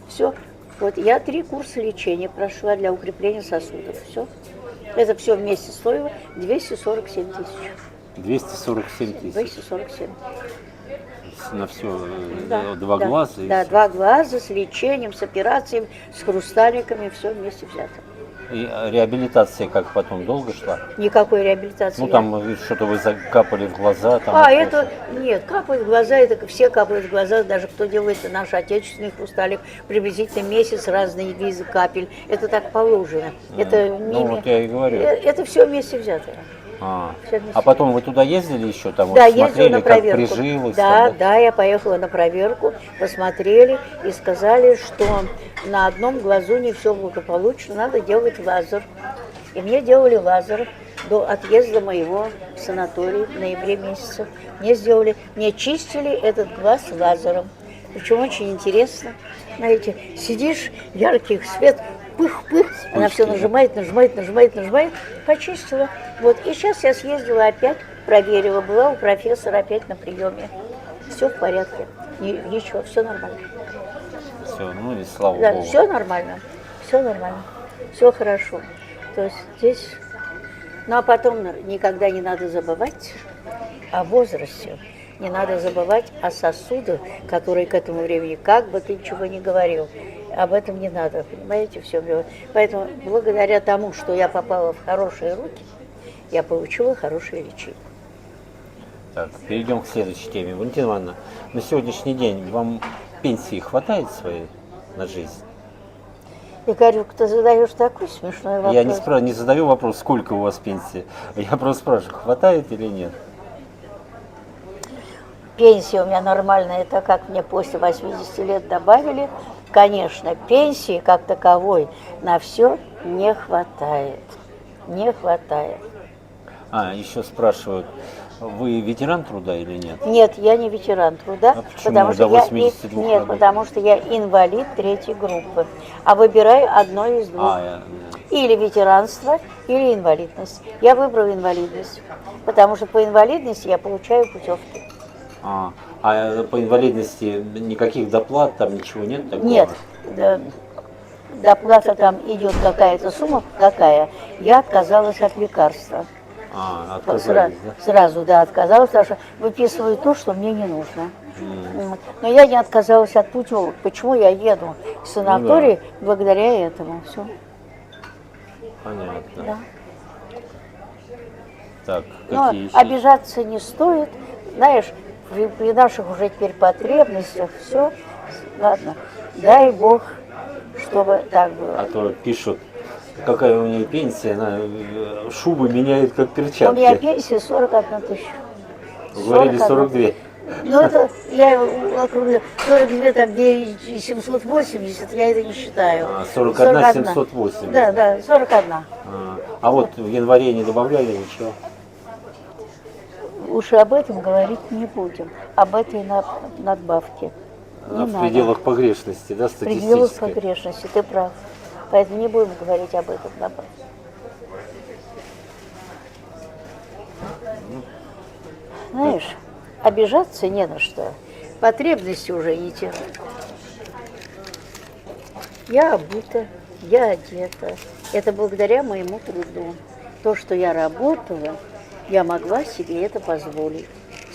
Все. Вот я 3 курса лечения прошла для укрепления сосудов. Все. Это все вместе стоило 247 тысяч. 247 тысяч 247. на все, Да, два да, глаза. Да, 2 глаза с лечением, с операциями, с хрусталиками, все вместе взято. И реабилитация как потом долго шла? Никакой реабилитации. Ну нет. там что-то вы закапали в глаза. Там, Это, нет, капают в глаза, это все капают в глаза, даже кто делает наш отечественный хрусталик, приблизительно месяц, разные виды капель, это так положено. Это ну вот я и говорю. Это все вместе взято. Всё вместе. А потом вы туда ездили еще, там Да, вот ездила смотрели, на как проверку. прижилось? Да, там, да, я поехала на проверку, посмотрели и сказали, что на одном глазу не все благополучно, надо делать лазер. И мне делали лазер до отъезда моего в санаторий в ноябре месяце. Мне чистили этот глаз лазером. Причем очень интересно, знаете, сидишь, яркий свет, пых-пых, она все нажимает, почистила. Вот, и сейчас я съездила опять, проверила, была у профессора опять на приеме. Все в порядке, ничего, все нормально. Все, ну и слава Да, богу. все нормально, все хорошо. То есть здесь, ну а потом никогда не надо забывать о возрасте. Не надо забывать о сосудах, которые к этому времени, как бы ты ничего ни говорил, об этом не надо, понимаете, все. Поэтому благодаря тому, что я попала в хорошие руки, я получила хорошее лечение. Так, перейдем к следующей теме. Валентина Ивановна, на сегодняшний день вам пенсии хватает своей на жизнь? Я говорю, ты задаешь такой смешной вопрос. Я не задаю вопрос, сколько у вас пенсии. Я просто спрашиваю, хватает или нет? Пенсия у меня нормальная, это как мне после 80 лет добавили. Конечно, пенсии как таковой на все не хватает. Не хватает. Еще спрашивают, вы ветеран труда или нет? Нет, я не ветеран труда, А почему потому до что 82 нет, работаете? потому что я инвалид 3-й группы. А выбираю одно из двух. Или ветеранство, или инвалидность. Я выбрала инвалидность, потому что по инвалидности я получаю путевки. По инвалидности никаких доплат, там ничего нет такого? Нет, доплата там идет какая-то сумма, какая. Я отказалась от лекарства. Отказались, да? Сразу, да, отказалась, потому что выписываю то, что мне не нужно. Вот. Но я не отказалась от путевок. Почему я еду в санаторий благодаря этому? Все. Понятно. Да. Так, Но какие еще? обижаться не стоит. Знаешь, при наших уже теперь потребностях все, ладно, дай Бог, чтобы так было. А то пишут, какая у нее пенсия, она шубы меняет как перчатки. У меня пенсия 41 тысяча. Говорили 42. Ну это, я округлю, 42, там где 780, я это не считаю. 41 780. Да, 41. А вот в январе не добавляли ничего? Уж об этом говорить не будем, об этой надбавке. Не В надо. пределах погрешности, да, В пределах статистической? погрешности, ты прав. Поэтому не будем говорить об этом добавке. Знаешь, обижаться не на что. Потребности уже не те. Я обута, я одета. Это благодаря моему труду. То, что я работала, я могла себе это позволить.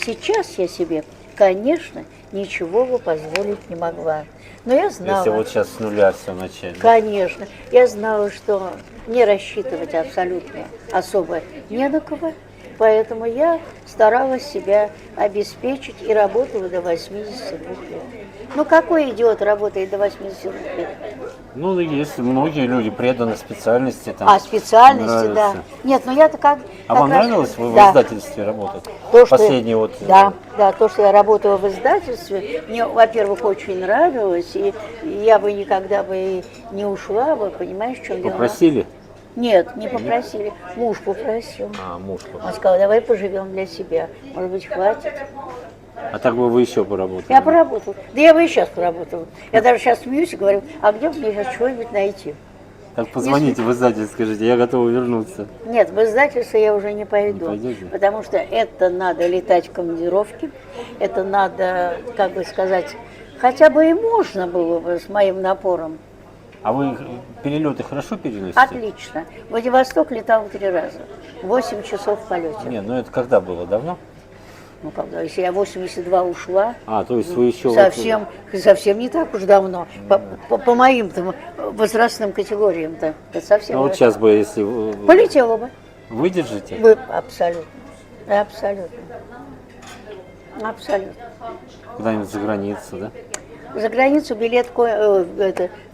Сейчас я себе, конечно, ничего бы позволить не могла. Но я знала... Если вот сейчас с нуля все начать. Да? Конечно. Я знала, что не рассчитывать абсолютно особо не на кого. Поэтому я старалась себя обеспечить и работала до 82 лет. Ну какой идиот работает до 82 лет? Ну, есть многие люди преданы специальности. Там, Специальности, нравится. да. Нет, ну я-то как... А как вам раз- нравилось в Да. издательстве работать? То, что Последний вот... Да, то, что я работала в издательстве, мне, во-первых, очень нравилось, и я бы никогда бы и не ушла бы, понимаешь, в чем дело? Попросили? Нет, не попросили. Муж попросил. Муж Он попросил. сказал, давай поживем для себя. Может быть, хватит. А так бы вы еще поработали. Я поработала. Да я бы и сейчас поработала. Я даже сейчас смеюсь и говорю, а где мне сейчас чего-нибудь найти? Так позвоните в издательство, скажите, я готова вернуться. Нет, в издательство я уже не пойду. Не пойдете? Потому что это надо летать в командировки, это надо, как бы сказать, хотя бы и можно было бы с моим напором. А вы перелеты хорошо переносите? Отлично. В Владивосток летал 3 раза. 8 часов в полете. Нет, ну это когда было? Давно? Ну, когда, если я в 82 ушла, А, то есть вы еще... совсем не так уж давно. По моим-то возрастным категориям-то. Это совсем... Ну вот сейчас бы, если вы Полетела бы. выдержите, Вы абсолютно. Абсолютно. Абсолютно. куда-нибудь за границу, да? За границу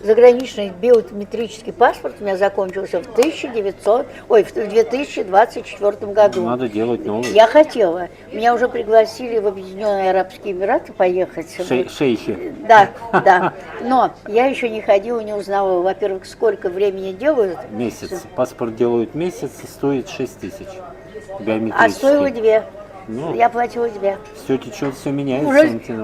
заграничный биометрический паспорт у меня закончился в 2024 году. Надо делать новый. Я хотела. Меня уже пригласили в Объединенные Арабские Эмираты поехать. Шейхи. Да, да. Но я еще не ходила, не узнала, во-первых, сколько времени делают. Месяц. Паспорт делают месяц, стоит 6 тысяч. А Биометрический. стоило 2. Ну, Я платила 2. все течет, все меняется.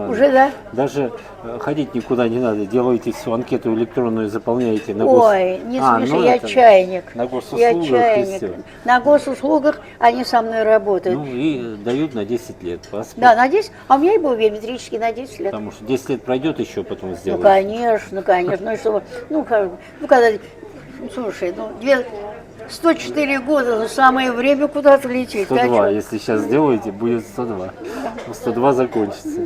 Уже да. Даже ходить никуда не надо. Делаете всю анкету электронную, заполняете на Ой, не смеши, ну я это чайник. На Я госуслугах и чайник. все. На госуслугах они со мной работают. Ну и дают на 10 лет паспорт. Да, на 10. А у меня и был биометрический на 10 лет. Потому что 10 лет пройдет, еще потом Ну, сделают. конечно, конечно. Ну, и чтобы, когда, слушай, 104 года, самое время куда-то лететь. 102, если сейчас сделаете, будет 102. 102 закончится.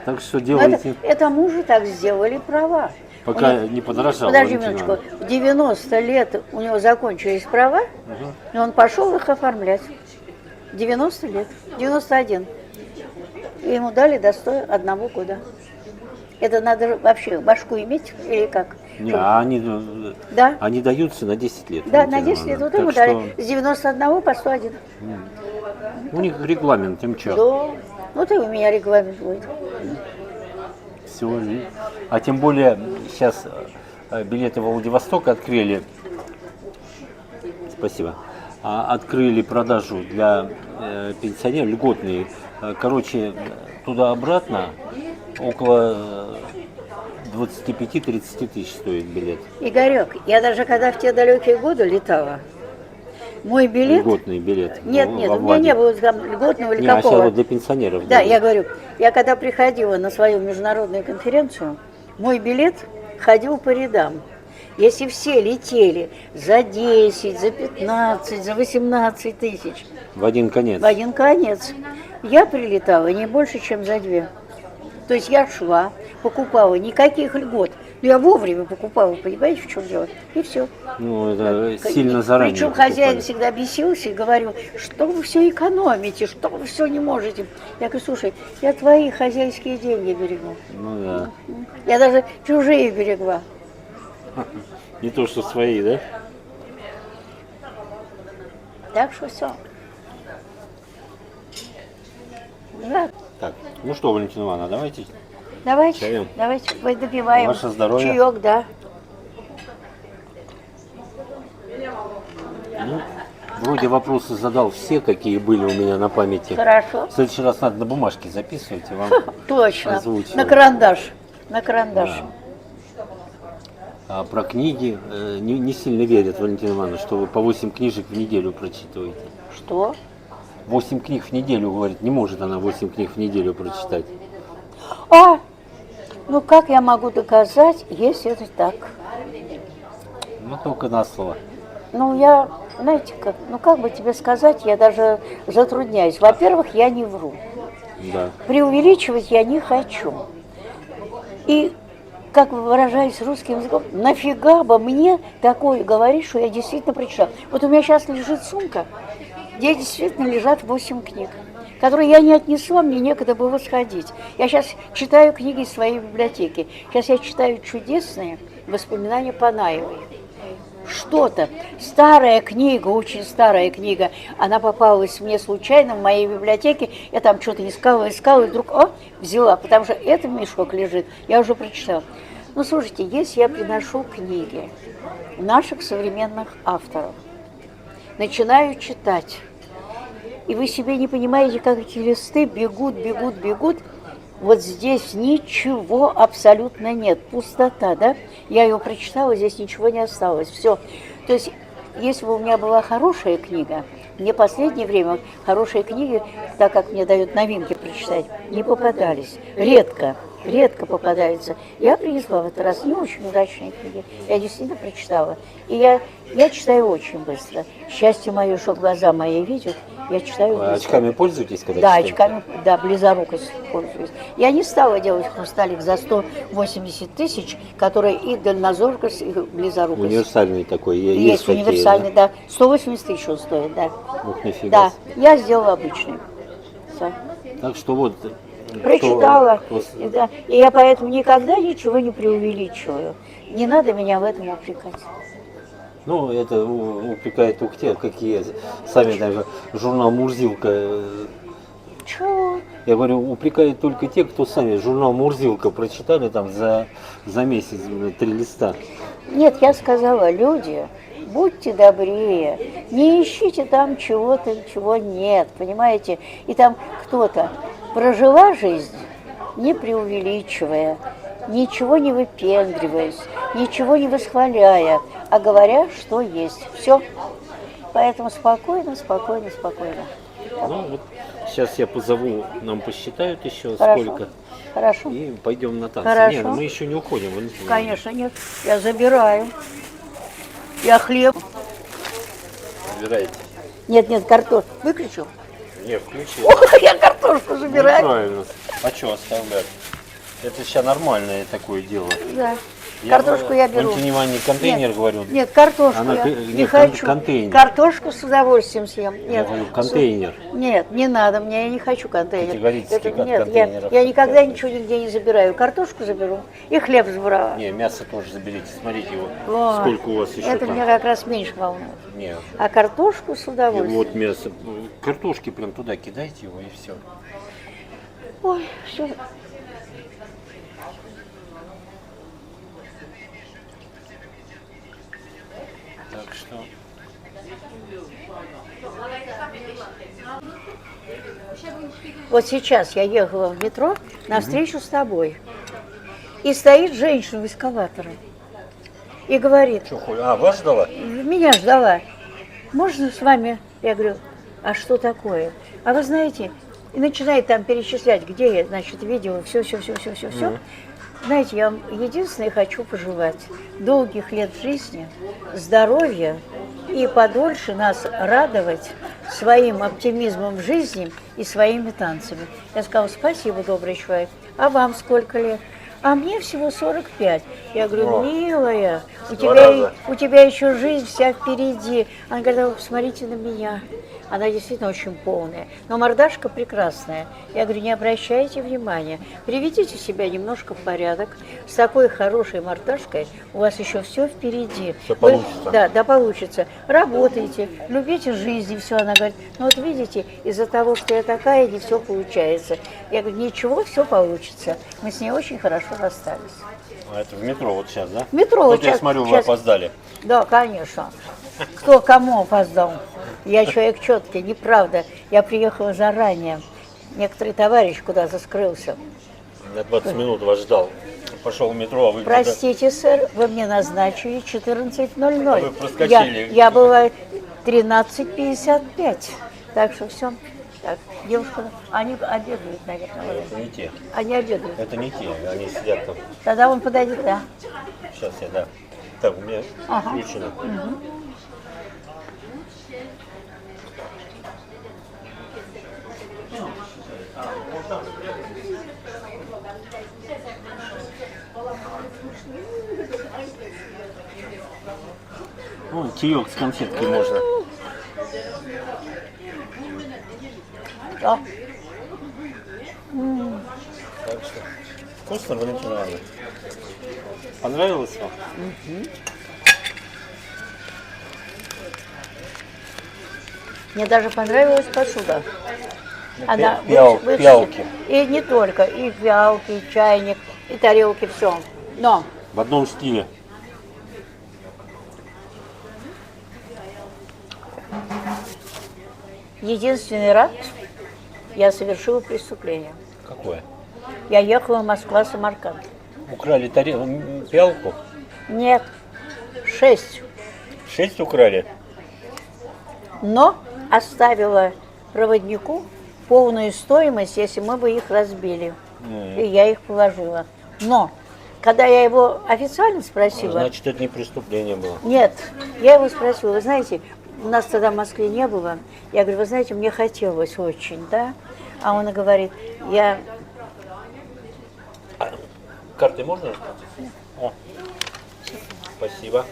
Так что делайте, Это мужу так сделали права. пока не подорожало. Подожди Валентина. минуточку. В 90 лет у него закончились права, и он пошел их оформлять. 90 лет. 91. И ему дали до 101 года. Это надо вообще башку иметь или как? Не, а они, Да. они даются на 10 лет. Да, Валентина на 10 лет. Ивановна. Вот ему Так дали с 91 по 101. У них регламент, им что? Да. Вот и у меня регламент будет. Все. А тем более сейчас билеты в Владивосток открыли. Спасибо. Открыли продажу для пенсионеров льготные. Короче, туда-обратно около 25-30 тысяч стоит билет. Игорек, я даже когда в те далекие годы летала, мой билет... Льготный билет. Нет, нет, у меня не было там льготного или Не, а сейчас какого. вот для пенсионеров. Да, делают. я говорю, я когда приходила на свою международную конференцию, мой билет ходил по рядам. Если все летели за 10, за 15, за 18 тысяч, В один конец. в один конец, я прилетала не больше, чем за 2. То есть я шла, покупала, никаких льгот. Но я вовремя покупала, понимаете, в чем дело? И все. Ну, это сильно заранее. Причем покупали. хозяин всегда бесился и говорил, что вы все экономите, что вы все не можете. Я говорю, слушай, я твои хозяйские деньги берегу. Ну да. Я даже чужие берегла. Не то, что свои, да? Так что все. Да. Так, ну что, Валентина Ивановна, давайте. Давайте, Чаем. давайте допиваем. Ваше здоровье. Чаек, да. Ну, вроде вопросы задал все, какие были у меня на памяти. Хорошо. В следующий раз надо на бумажке записывать и вам Точно. озвучивать. На карандаш. На карандаш. Да. А про книги не сильно верят, Валентина Ивановна, что вы по 8 книжек в неделю прочитываете. Что? 8 книг в неделю, говорит, не может она 8 книг в неделю прочитать. А, ну как я могу доказать, если это так? Ну, только на слово. Ну, я, знаете, как бы тебе сказать, я даже затрудняюсь. Во-первых, я не вру. Да. Преувеличивать я не хочу. И, как выражаясь русским языком, нафига бы мне такое говорить, что я действительно прочитала. Вот у меня сейчас лежит сумка, где действительно лежат 8 книг, которые я не отнесла, мне некогда было сходить. Я сейчас читаю книги из своей библиотеки. Сейчас я читаю чудесные воспоминания Панаевой. Что-то. Старая книга, очень старая книга. Она попалась мне случайно в моей библиотеке. Я там что-то искала, и вдруг, взяла. Потому что этот мешок лежит. Я уже прочитала. Ну, слушайте, если я приношу книги наших современных авторов, начинаю читать, И вы себе не понимаете, как эти листы бегут, бегут, бегут. Вот здесь ничего абсолютно нет. Пустота, да? Я ее прочитала, здесь ничего не осталось. Все. То есть, если бы у меня была хорошая книга, мне в последнее время хорошие книги, так как мне дают новинки прочитать, не попадались. Редко попадаются. Я принесла в этот раз не очень удачные книги. Я действительно прочитала. И я читаю очень быстро. Счастье мое, что глаза мои видят, я читаю Вы быстро. очками пользуетесь, когда Да, читаете? очками, да, близорукость пользуюсь. Я не стала делать хрусталик за 180 тысяч, который и дальнозоркость, и близорукость. Универсальный такой. Есть такие, универсальный, да? 180 тысяч он стоит, да. Ух, нифига. Да, я сделала обычный. Всё. Так что вот... Прочитала. кто- Да. И я поэтому никогда ничего не преувеличиваю. Не надо меня в этом упрекать. Ну, это упрекает только те, какие сами даже журнал «Мурзилка». Чего? Я говорю, упрекает только те, кто сами журнал «Мурзилка» прочитали там за месяц 3 листа. Нет, я сказала, люди, будьте добрее, не ищите там чего-то, чего нет, понимаете? И там кто-то прожила жизнь, не преувеличивая, ничего не выпендриваясь, ничего не восхваляя, а говоря, что есть. Все. Поэтому спокойно, спокойно, спокойно. Ну, вот сейчас я позову, нам посчитают еще Хорошо. сколько, Хорошо? и пойдем на танцы. Хорошо. Не, ну мы еще не уходим. Валентина Конечно, нет. Я забираю. Я хлеб. Ивановна. Забирайте. Нет, картошку. Выключил? Не, включи. Я картошку забираю. Правильно. А что оставлять? Это сейчас нормальное такое дело. Да. Картошку я беру. Валентине Ивановне контейнер, Нет, говорю. Нет, картошку Она я нет, не хочу. контейнер. Картошку с удовольствием съем. Я Нет, говорю, контейнер. Нет, не надо мне, я не хочу контейнер. Категорически от Нет, контейнеров. я никогда ничего нигде не забираю. Картошку заберу и хлеб забрала. Не, мясо тоже заберите. Смотрите, вот, Вот. сколько у вас еще Это там. меня как раз меньше волнует. Нет. А картошку с И удовольствием. вот мясо. Картошки прям туда кидайте его и все. Ой, все. Так что. Вот сейчас я ехала в метро на встречу с тобой. И стоит женщина в эскалаторе. И говорит, Что, вас ждала? меня ждала. Можно с вами? Я говорю, а что такое? А вы знаете, и начинает там перечислять, где я, значит, видео, все. Знаете, я вам единственное хочу пожелать долгих лет жизни, здоровья и подольше нас радовать своим оптимизмом в жизни и своими танцами. Я сказала, спасибо, добрый человек. А вам сколько лет? А мне всего 45. Я говорю, милая, у тебя еще жизнь вся впереди. Она говорит, а вы посмотрите на меня. Она действительно очень полная. Но мордашка прекрасная. Я говорю, не обращайте внимания. Приведите себя немножко в порядок. С такой хорошей мордашкой у вас еще все впереди. Все получится. Да, получится. Работайте, любите жизнь, и все. Она говорит, ну вот видите, из-за того, что я такая, не все получается. Я говорю, ничего, все получится. Мы с ней очень хорошо расстались. А это в метро вот сейчас, да? В метро Тут вот я сейчас- смотрю, вы сейчас- опоздали. Да, конечно. Кто кому опоздал? Я человек четкий, неправда. Я приехала заранее. Некоторый товарищ куда-то скрылся. Я 20 минут вас ждал. Пошел в метро, а вы Простите, сэр, вы мне назначили 14:00. А вы проскочили. Я была 13:55. Так что все. Так, девушка, они обедают, наверное. Это не те. Они обедают. Это не те, они сидят там. Тогда он подойдет, да. Сейчас я, да. Так, у меня Ага. включено. Ну, чаек с конфеткой можно. Да. Так что вкусно, Валентина Ивановна? Понравилось вам? Мне даже понравилась посуда. Она Пиалки. И не только, и пиалки, и чайник, и тарелки, все. Но В одном стиле. Единственный раз я совершила преступление. Какое? Я ехала в Москва-Самарканд. Украли пиалку? Нет, 6. 6 украли? Но оставила проводнику полную стоимость, если мы бы их разбили. И я их положила. Но, когда я его официально спросила... Значит, это не преступление было. Нет, я его спросила, вы знаете, у нас тогда в Москве не было. Я говорю, вы знаете, мне хотелось очень, да? А он и говорит, я... Картой можно расплатиться? О, спасибо.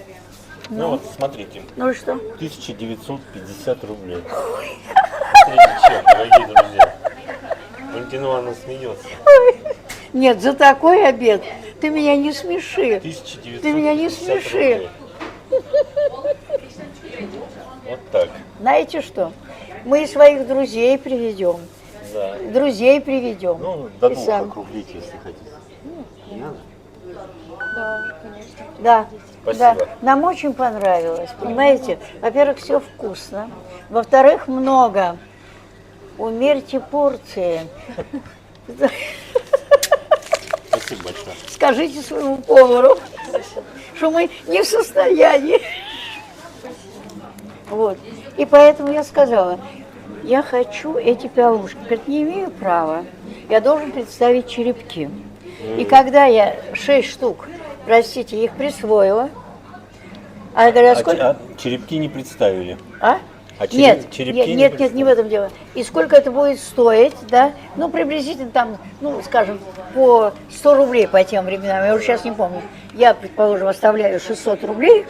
Ну вот, смотрите. Ну и что? 1950 рублей. Смотрите, чек, дорогие друзья. Валентина Ивановна смеется. Нет, за такой обед ты меня не смеши. 1950 Ты меня не смеши. рублей. Вот так. Знаете что? Мы своих друзей приведем. Да. Друзей приведем. Ну, до И 2 сам. округлите, если хотите. Не надо? Да. Спасибо. Да. Нам очень понравилось, понимаете? Во-первых, все вкусно. Во-вторых, много. Умерьте порции. Спасибо большое. Скажите своему повару, что мы не в состоянии. Вот. И поэтому я сказала, я хочу эти пиалушки. Говорит, не имею права. Я должен представить черепки. И когда я 6 штук, простите, их присвоила, а я говорю, а сколько... А черепки не представили. А? А Черепки нет, не в этом дело. И сколько это будет стоить, да? Ну, приблизительно там, ну, скажем, по 100 рублей по тем временам, я уже сейчас не помню. Я, предположим, оставляю 600 рублей,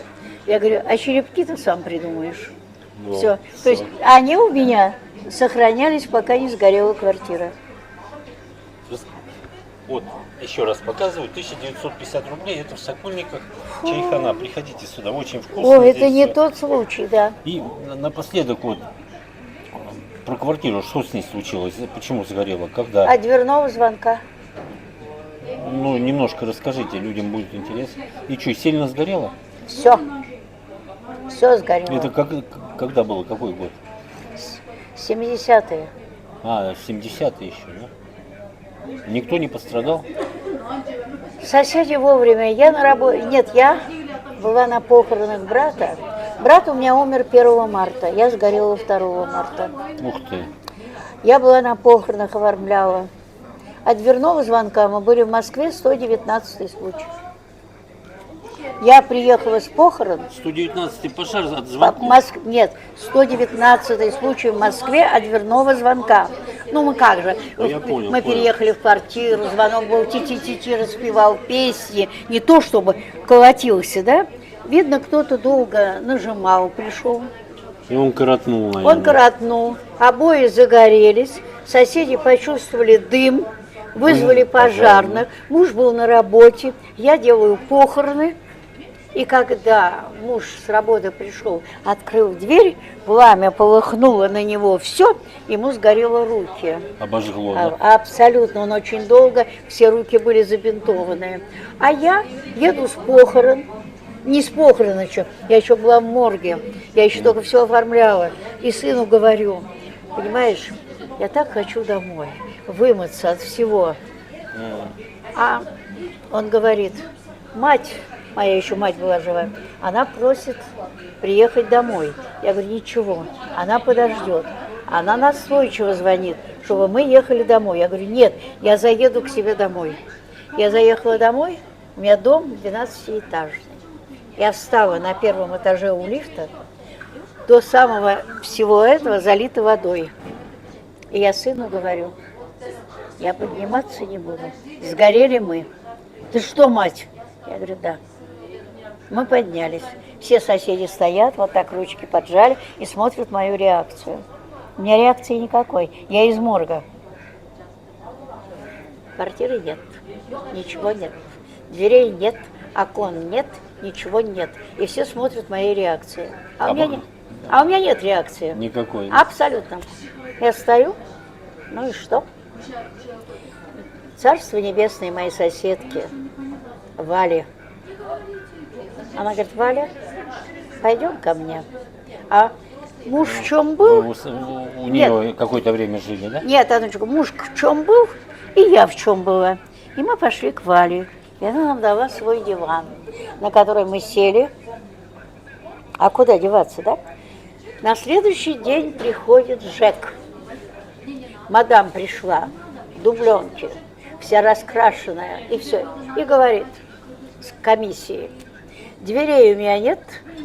я говорю, а черепки ты сам придумаешь. Вот, Все. То есть они у меня сохранялись, пока не сгорела квартира. Вот, еще раз показываю, 1950 рублей, это в Сокольниках, чайхана. Приходите сюда, очень вкусно. О, это здесь не всё. тот случай, да. И напоследок вот про квартиру, что с ней случилось, почему сгорела, когда? От дверного звонка. Ну, немножко расскажите, людям будет интересно. И что, сильно сгорело? Все. Все сгорело. Это когда было, какой год? 70-е. А, 70-е еще, да? Никто не пострадал? Соседи вовремя. Я на работе. Нет, я была на похоронах брата. Брат у меня умер 1 марта. Я сгорела 2 марта. Ух ты. Я была на похоронах, оформляла. От дверного звонка мы были в Москве, 119-й случай. Я приехала с похорон. 119-й пожар от звонка? Нет, 119-й случай в Москве от дверного звонка. Ну мы как же, я понял, мы переехали в квартиру, звонок был ти-ти-ти-ти, распевал песни, не то чтобы колотился, да? Видно, кто-то долго нажимал, пришел. И он коротнул, наверное. Он коротнул, обои загорелись, соседи почувствовали дым, вызвали пожарных, муж был на работе, я делаю похороны. И когда муж с работы пришел, открыл дверь, пламя полыхнуло на него все, ему сгорело руки. Обожгло, да? Абсолютно, он очень долго, все руки были забинтованы. А я еду с похорон, не с похорон еще, я еще была в морге, я еще только все оформляла. И сыну говорю, понимаешь, я так хочу домой, вымыться от всего. А он говорит, мать, моя еще мать была жива, она просит приехать домой. Я говорю, ничего, она подождет. Она настойчиво звонит, чтобы мы ехали домой. Я говорю, нет, я заеду к себе домой. Я заехала домой, у меня дом 12-этажный. Я встала на 1 этаже у лифта, до самого всего этого залито водой. И я сыну говорю, я подниматься не буду. Сгорели мы. Ты что, мать? Я говорю, да. Мы поднялись. Все соседи стоят, вот так ручки поджали и смотрят мою реакцию. У меня реакции никакой. Я из морга. Квартиры нет. Ничего нет. Дверей нет. Окон нет. Ничего нет. И все смотрят моей реакции. А у меня нет реакции. Никакой. Абсолютно. Я стою. Ну и что? Царство небесное моей соседки Вали. Она говорит, Валя, пойдем ко мне. А Муж в чем был? У нее какое-то время жили, да? Нет, Анночка, муж в чем был, и я в чем была. И мы пошли к Вале. И она нам дала свой диван, на который мы сели. А куда деваться, да? На следующий день приходит Жек. Мадам пришла в дубленке, вся раскрашенная, и все. И говорит с комиссией: дверей у меня нет,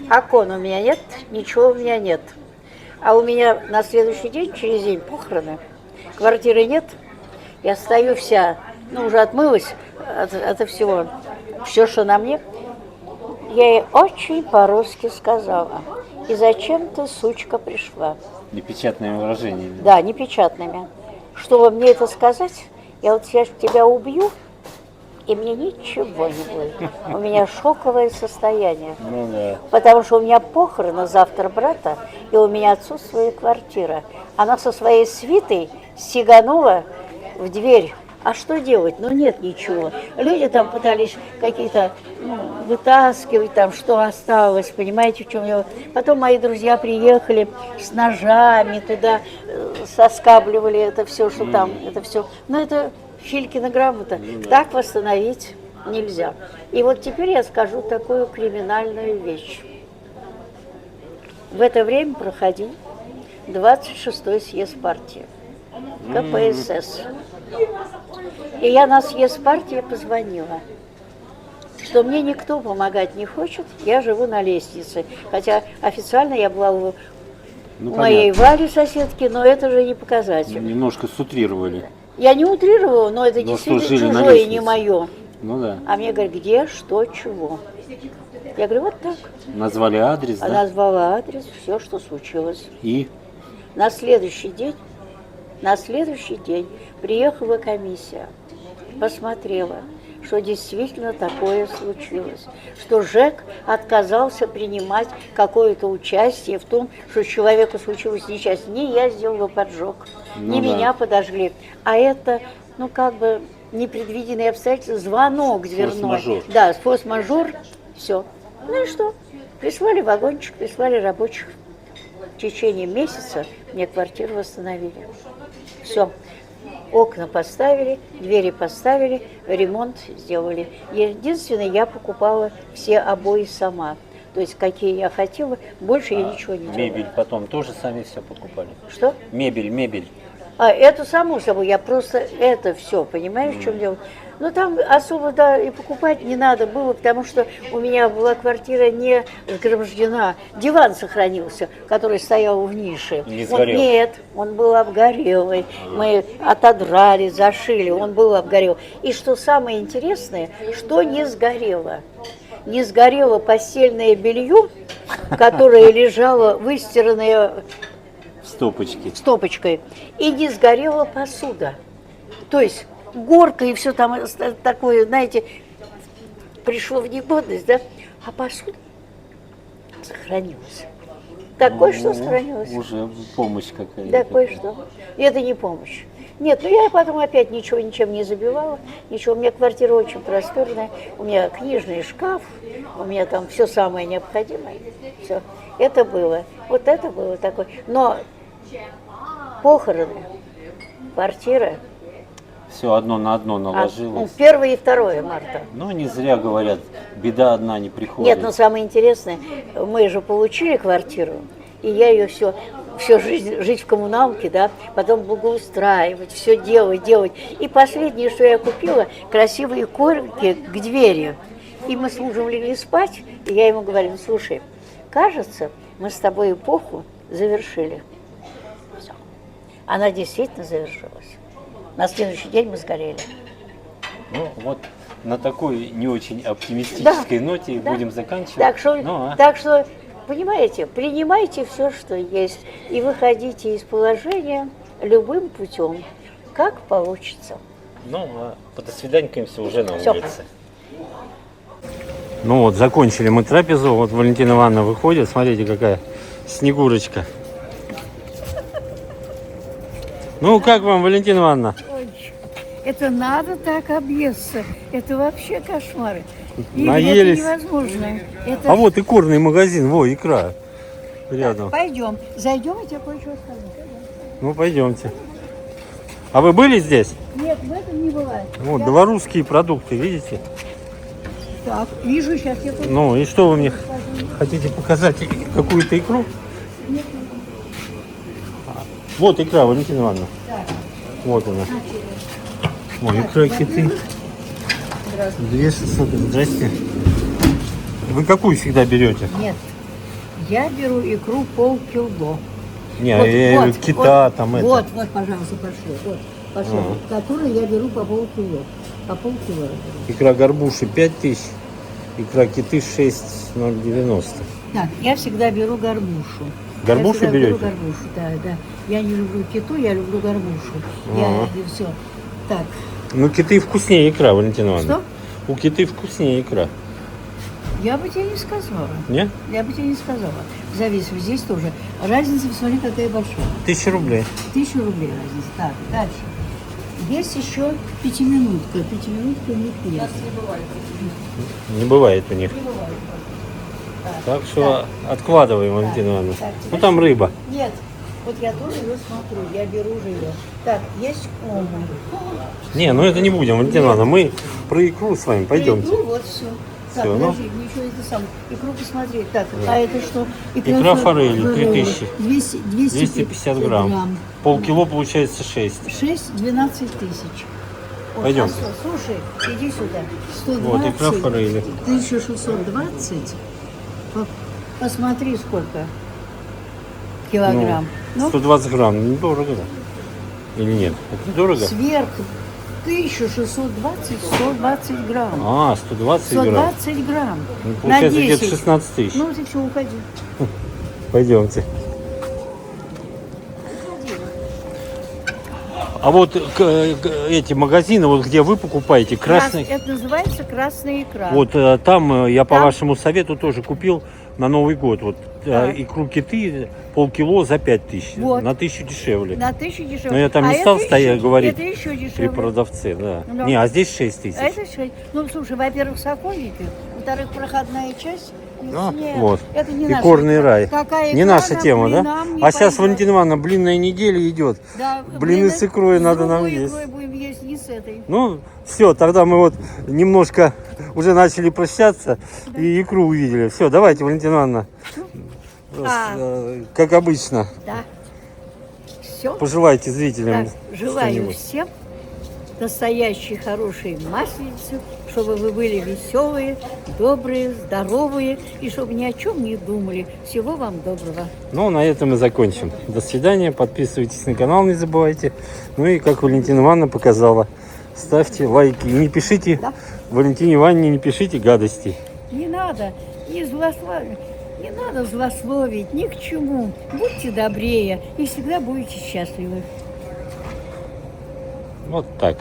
окон у меня нет, ничего у меня нет. А у меня на следующий день, через день, похороны, квартиры нет. Я стою вся, уже отмылась от всего, все, что на мне. Я ей очень по-русски сказала: и зачем ты, сучка, пришла? Непечатными выражениями. Да, непечатными. Чтобы мне это сказать, я вот сейчас тебя убью, и мне ничего не будет. У меня шоковое состояние. Ну да. Потому что у меня похороны завтра брата, и у меня отсутствует квартира. Она со своей свитой сиганула в дверь. А что делать? Нет ничего. Люди там пытались какие-то вытаскивать, там, что осталось, понимаете, в чем я. Потом мои друзья приехали с ножами туда, соскабливали это все, что там, это все. Но это Филькина грамота. Так восстановить нельзя. И вот теперь я скажу такую криминальную вещь. В это время проходил 26-й съезд партии КПСС. И я на съезд партии позвонила, что мне никто помогать не хочет, я живу на лестнице. Хотя официально я была у моей Вали соседки, но это же не показатель. Немножко сутрировали. Я не утрировала, но это действительно чужое и не мое. Ну да. А мне говорят, где, что, чего. Я говорю, вот так. Назвали адрес, да? Назвала адрес, все, что случилось. И? На следующий день приехала комиссия, посмотрела, что действительно такое случилось, что ЖЭК отказался принимать какое-то участие в том, что человеку случилось несчастье. Не я сделала поджог, не меня подожгли, а это, непредвиденные обстоятельства, звонок дверной. Форс-мажор. Да, форс-мажор, все. Ну и что? Прислали вагончик, прислали рабочих. В течение месяца мне квартиру восстановили. Все. Окна поставили, двери поставили, ремонт сделали. Единственное, я покупала все обои сама. То есть, какие я хотела, больше я ничего не делала. Мебель потом тоже сами все покупали? Что? Мебель. Это само собой, я просто это все, понимаешь, в чем дело? Но там особо, и покупать не надо было, потому что у меня была квартира не сгромождена. Диван сохранился, который стоял в нише. Не сгорел? Нет, он был обгорелый. Мы отодрали, зашили, он был обгорел. И что самое интересное, что не сгорело? Не сгорело постельное белье, которое лежало выстиранное стопочкой, и не сгорела посуда. То есть горка и все там такое, знаете, пришло в негодность, да? А посуда сохранилась. Так кое-что сохранилось. Уже помощь какая-то. Да, кое-что. И это не помощь. Нет, я потом опять ничем не забивала, ничего. У меня квартира очень просторная, у меня книжный шкаф, у меня там все самое необходимое. Все. Это было. Вот это было такое. Но похороны, квартира. Все одно на одно наложилось. 1 и 2 марта. Ну, не зря говорят, беда одна не приходит. Нет, но самое интересное, мы же получили квартиру, и я ее все жить в коммуналке, да, потом благоустраивать, все делать. И последнее, что я купила, красивые коврики к двери. И мы с мужем легли спать, и я ему говорю, слушай, кажется, мы с тобой эпоху завершили. Все. Она действительно завершилась. На следующий день мы сгорели. Ну, вот на такой не очень оптимистической ноте будем заканчивать. Так что, понимаете, принимайте все, что есть, и выходите из положения любым путем, как получится. Ну, а до свиданькаемся уже на Всё. улице. Ну вот, закончили мы трапезу. Вот Валентина Ивановна выходит. Смотрите, какая снегурочка. Ну, как вам, Валентина Ивановна? Ой, это надо так объесться. Это вообще кошмар. Наелись. Это невозможно. А вот икорный магазин, икра. рядом. Пойдем. Зайдем, я тебе кое-что скажу. Ну, пойдемте. А вы были здесь? Нет, в этом не бывает. Вот, белорусские продукты, видите? Так, вижу, сейчас я тут. Ну, и что вы мне хотите показать? Какую-то икру? Вот икра, Валентина Ивановна. Вот она. Ой, икра киты. 2600. Здрасте. Вы какую всегда берете? Нет, я беру икру полкило. Не, Вот, кита вот, там вот, это. вот, пожалуйста, пошли. Вот, пошли. Которую я беру по полкило. По полкило. я беру. Икра горбуши 5000. Икра киты 6090. Так, я всегда беру горбушу. Горбушу Я всегда берете? беру горбушу, да, да. Я не люблю киту, я люблю горбушу. Я и все. Так, Ну, киты вкуснее икра, Валентина Ивановна. что? У киты вкуснее икра. Я бы тебе не сказала. Не? Я бы тебе не сказала. Зависит, здесь тоже. Разница, смотри, какая большая. 1000 рублей. 1000 рублей разница. Так, дальше. Есть еще пятиминутка. Пятиминутка у них есть. Не бывает у них. Так что откладываем, Валентина Ивановна. Так, Ну, там рыба. Нет, вот я тоже ее смотрю, я беру уже ее. Так, есть омуль. Не, ну это не будем, Валентина Ивановна. Мы про икру с вами пойдемте. Икру, вот все. Так, Всё, ну. подожди, ничего это сам. Икру посмотри. Так, а это что? Икра форели, 3000. 250 грамм. Полкило получается 6. 6-12 тысяч. Вот, Пойдем. Слушай, иди сюда. Вот, икра 120, форели. 1620. Посмотри, сколько килограмм. Ну, 120 грамм. Недорого, да? Или нет? Это недорого? сверху 1620, 120 грамм. А, 120 грамм. 120 грамм. Ну, На получается где-то 10. 16 тысяч. Ну, ты все, уходи. Пойдемте. А вот эти магазины, вот где вы покупаете, красный, Это называется красная икра. вот там я по Там? вашему совету тоже купил на Новый год. Вот Так. икру киты полкило за 5000. Вот. На 1000 дешевле. На 1000 дешевле. Но я там не А стал это стоять еще- говорить Это еще при дешевле. продавце, да. Ну. Не, а здесь 6000. А это 6. Ну, слушай, во-первых, сокольники, во-вторых, проходная часть. Ну, Нет, вот. это не И наша корный икра. рай. Какая Не икра наша на тема, да? блинам не А сейчас, пойдет. Валентина Ивановна, блинная неделя идет. Да, Блины с икрой с надо нам другой есть. икрой будем есть, не с этой. Ну, все, тогда мы вот немножко уже начали прощаться и икру увидели. Все, давайте, Валентина Ивановна, как обычно, Да. Все. пожелайте зрителям Так, желаю что-нибудь. всем настоящей хорошей масленицы, чтобы вы были веселые, добрые, здоровые и чтобы ни о чем не думали. Всего вам доброго. Ну, на этом мы закончим. До свидания, подписывайтесь на канал, не забывайте. Ну и, как Валентина Ивановна показала, ставьте лайки и не пишите, Да. Валентине Ивановне не пишите гадостей. Не надо, не злословить. Не надо злословить ни к чему. Будьте добрее и всегда будете счастливы. Вот так.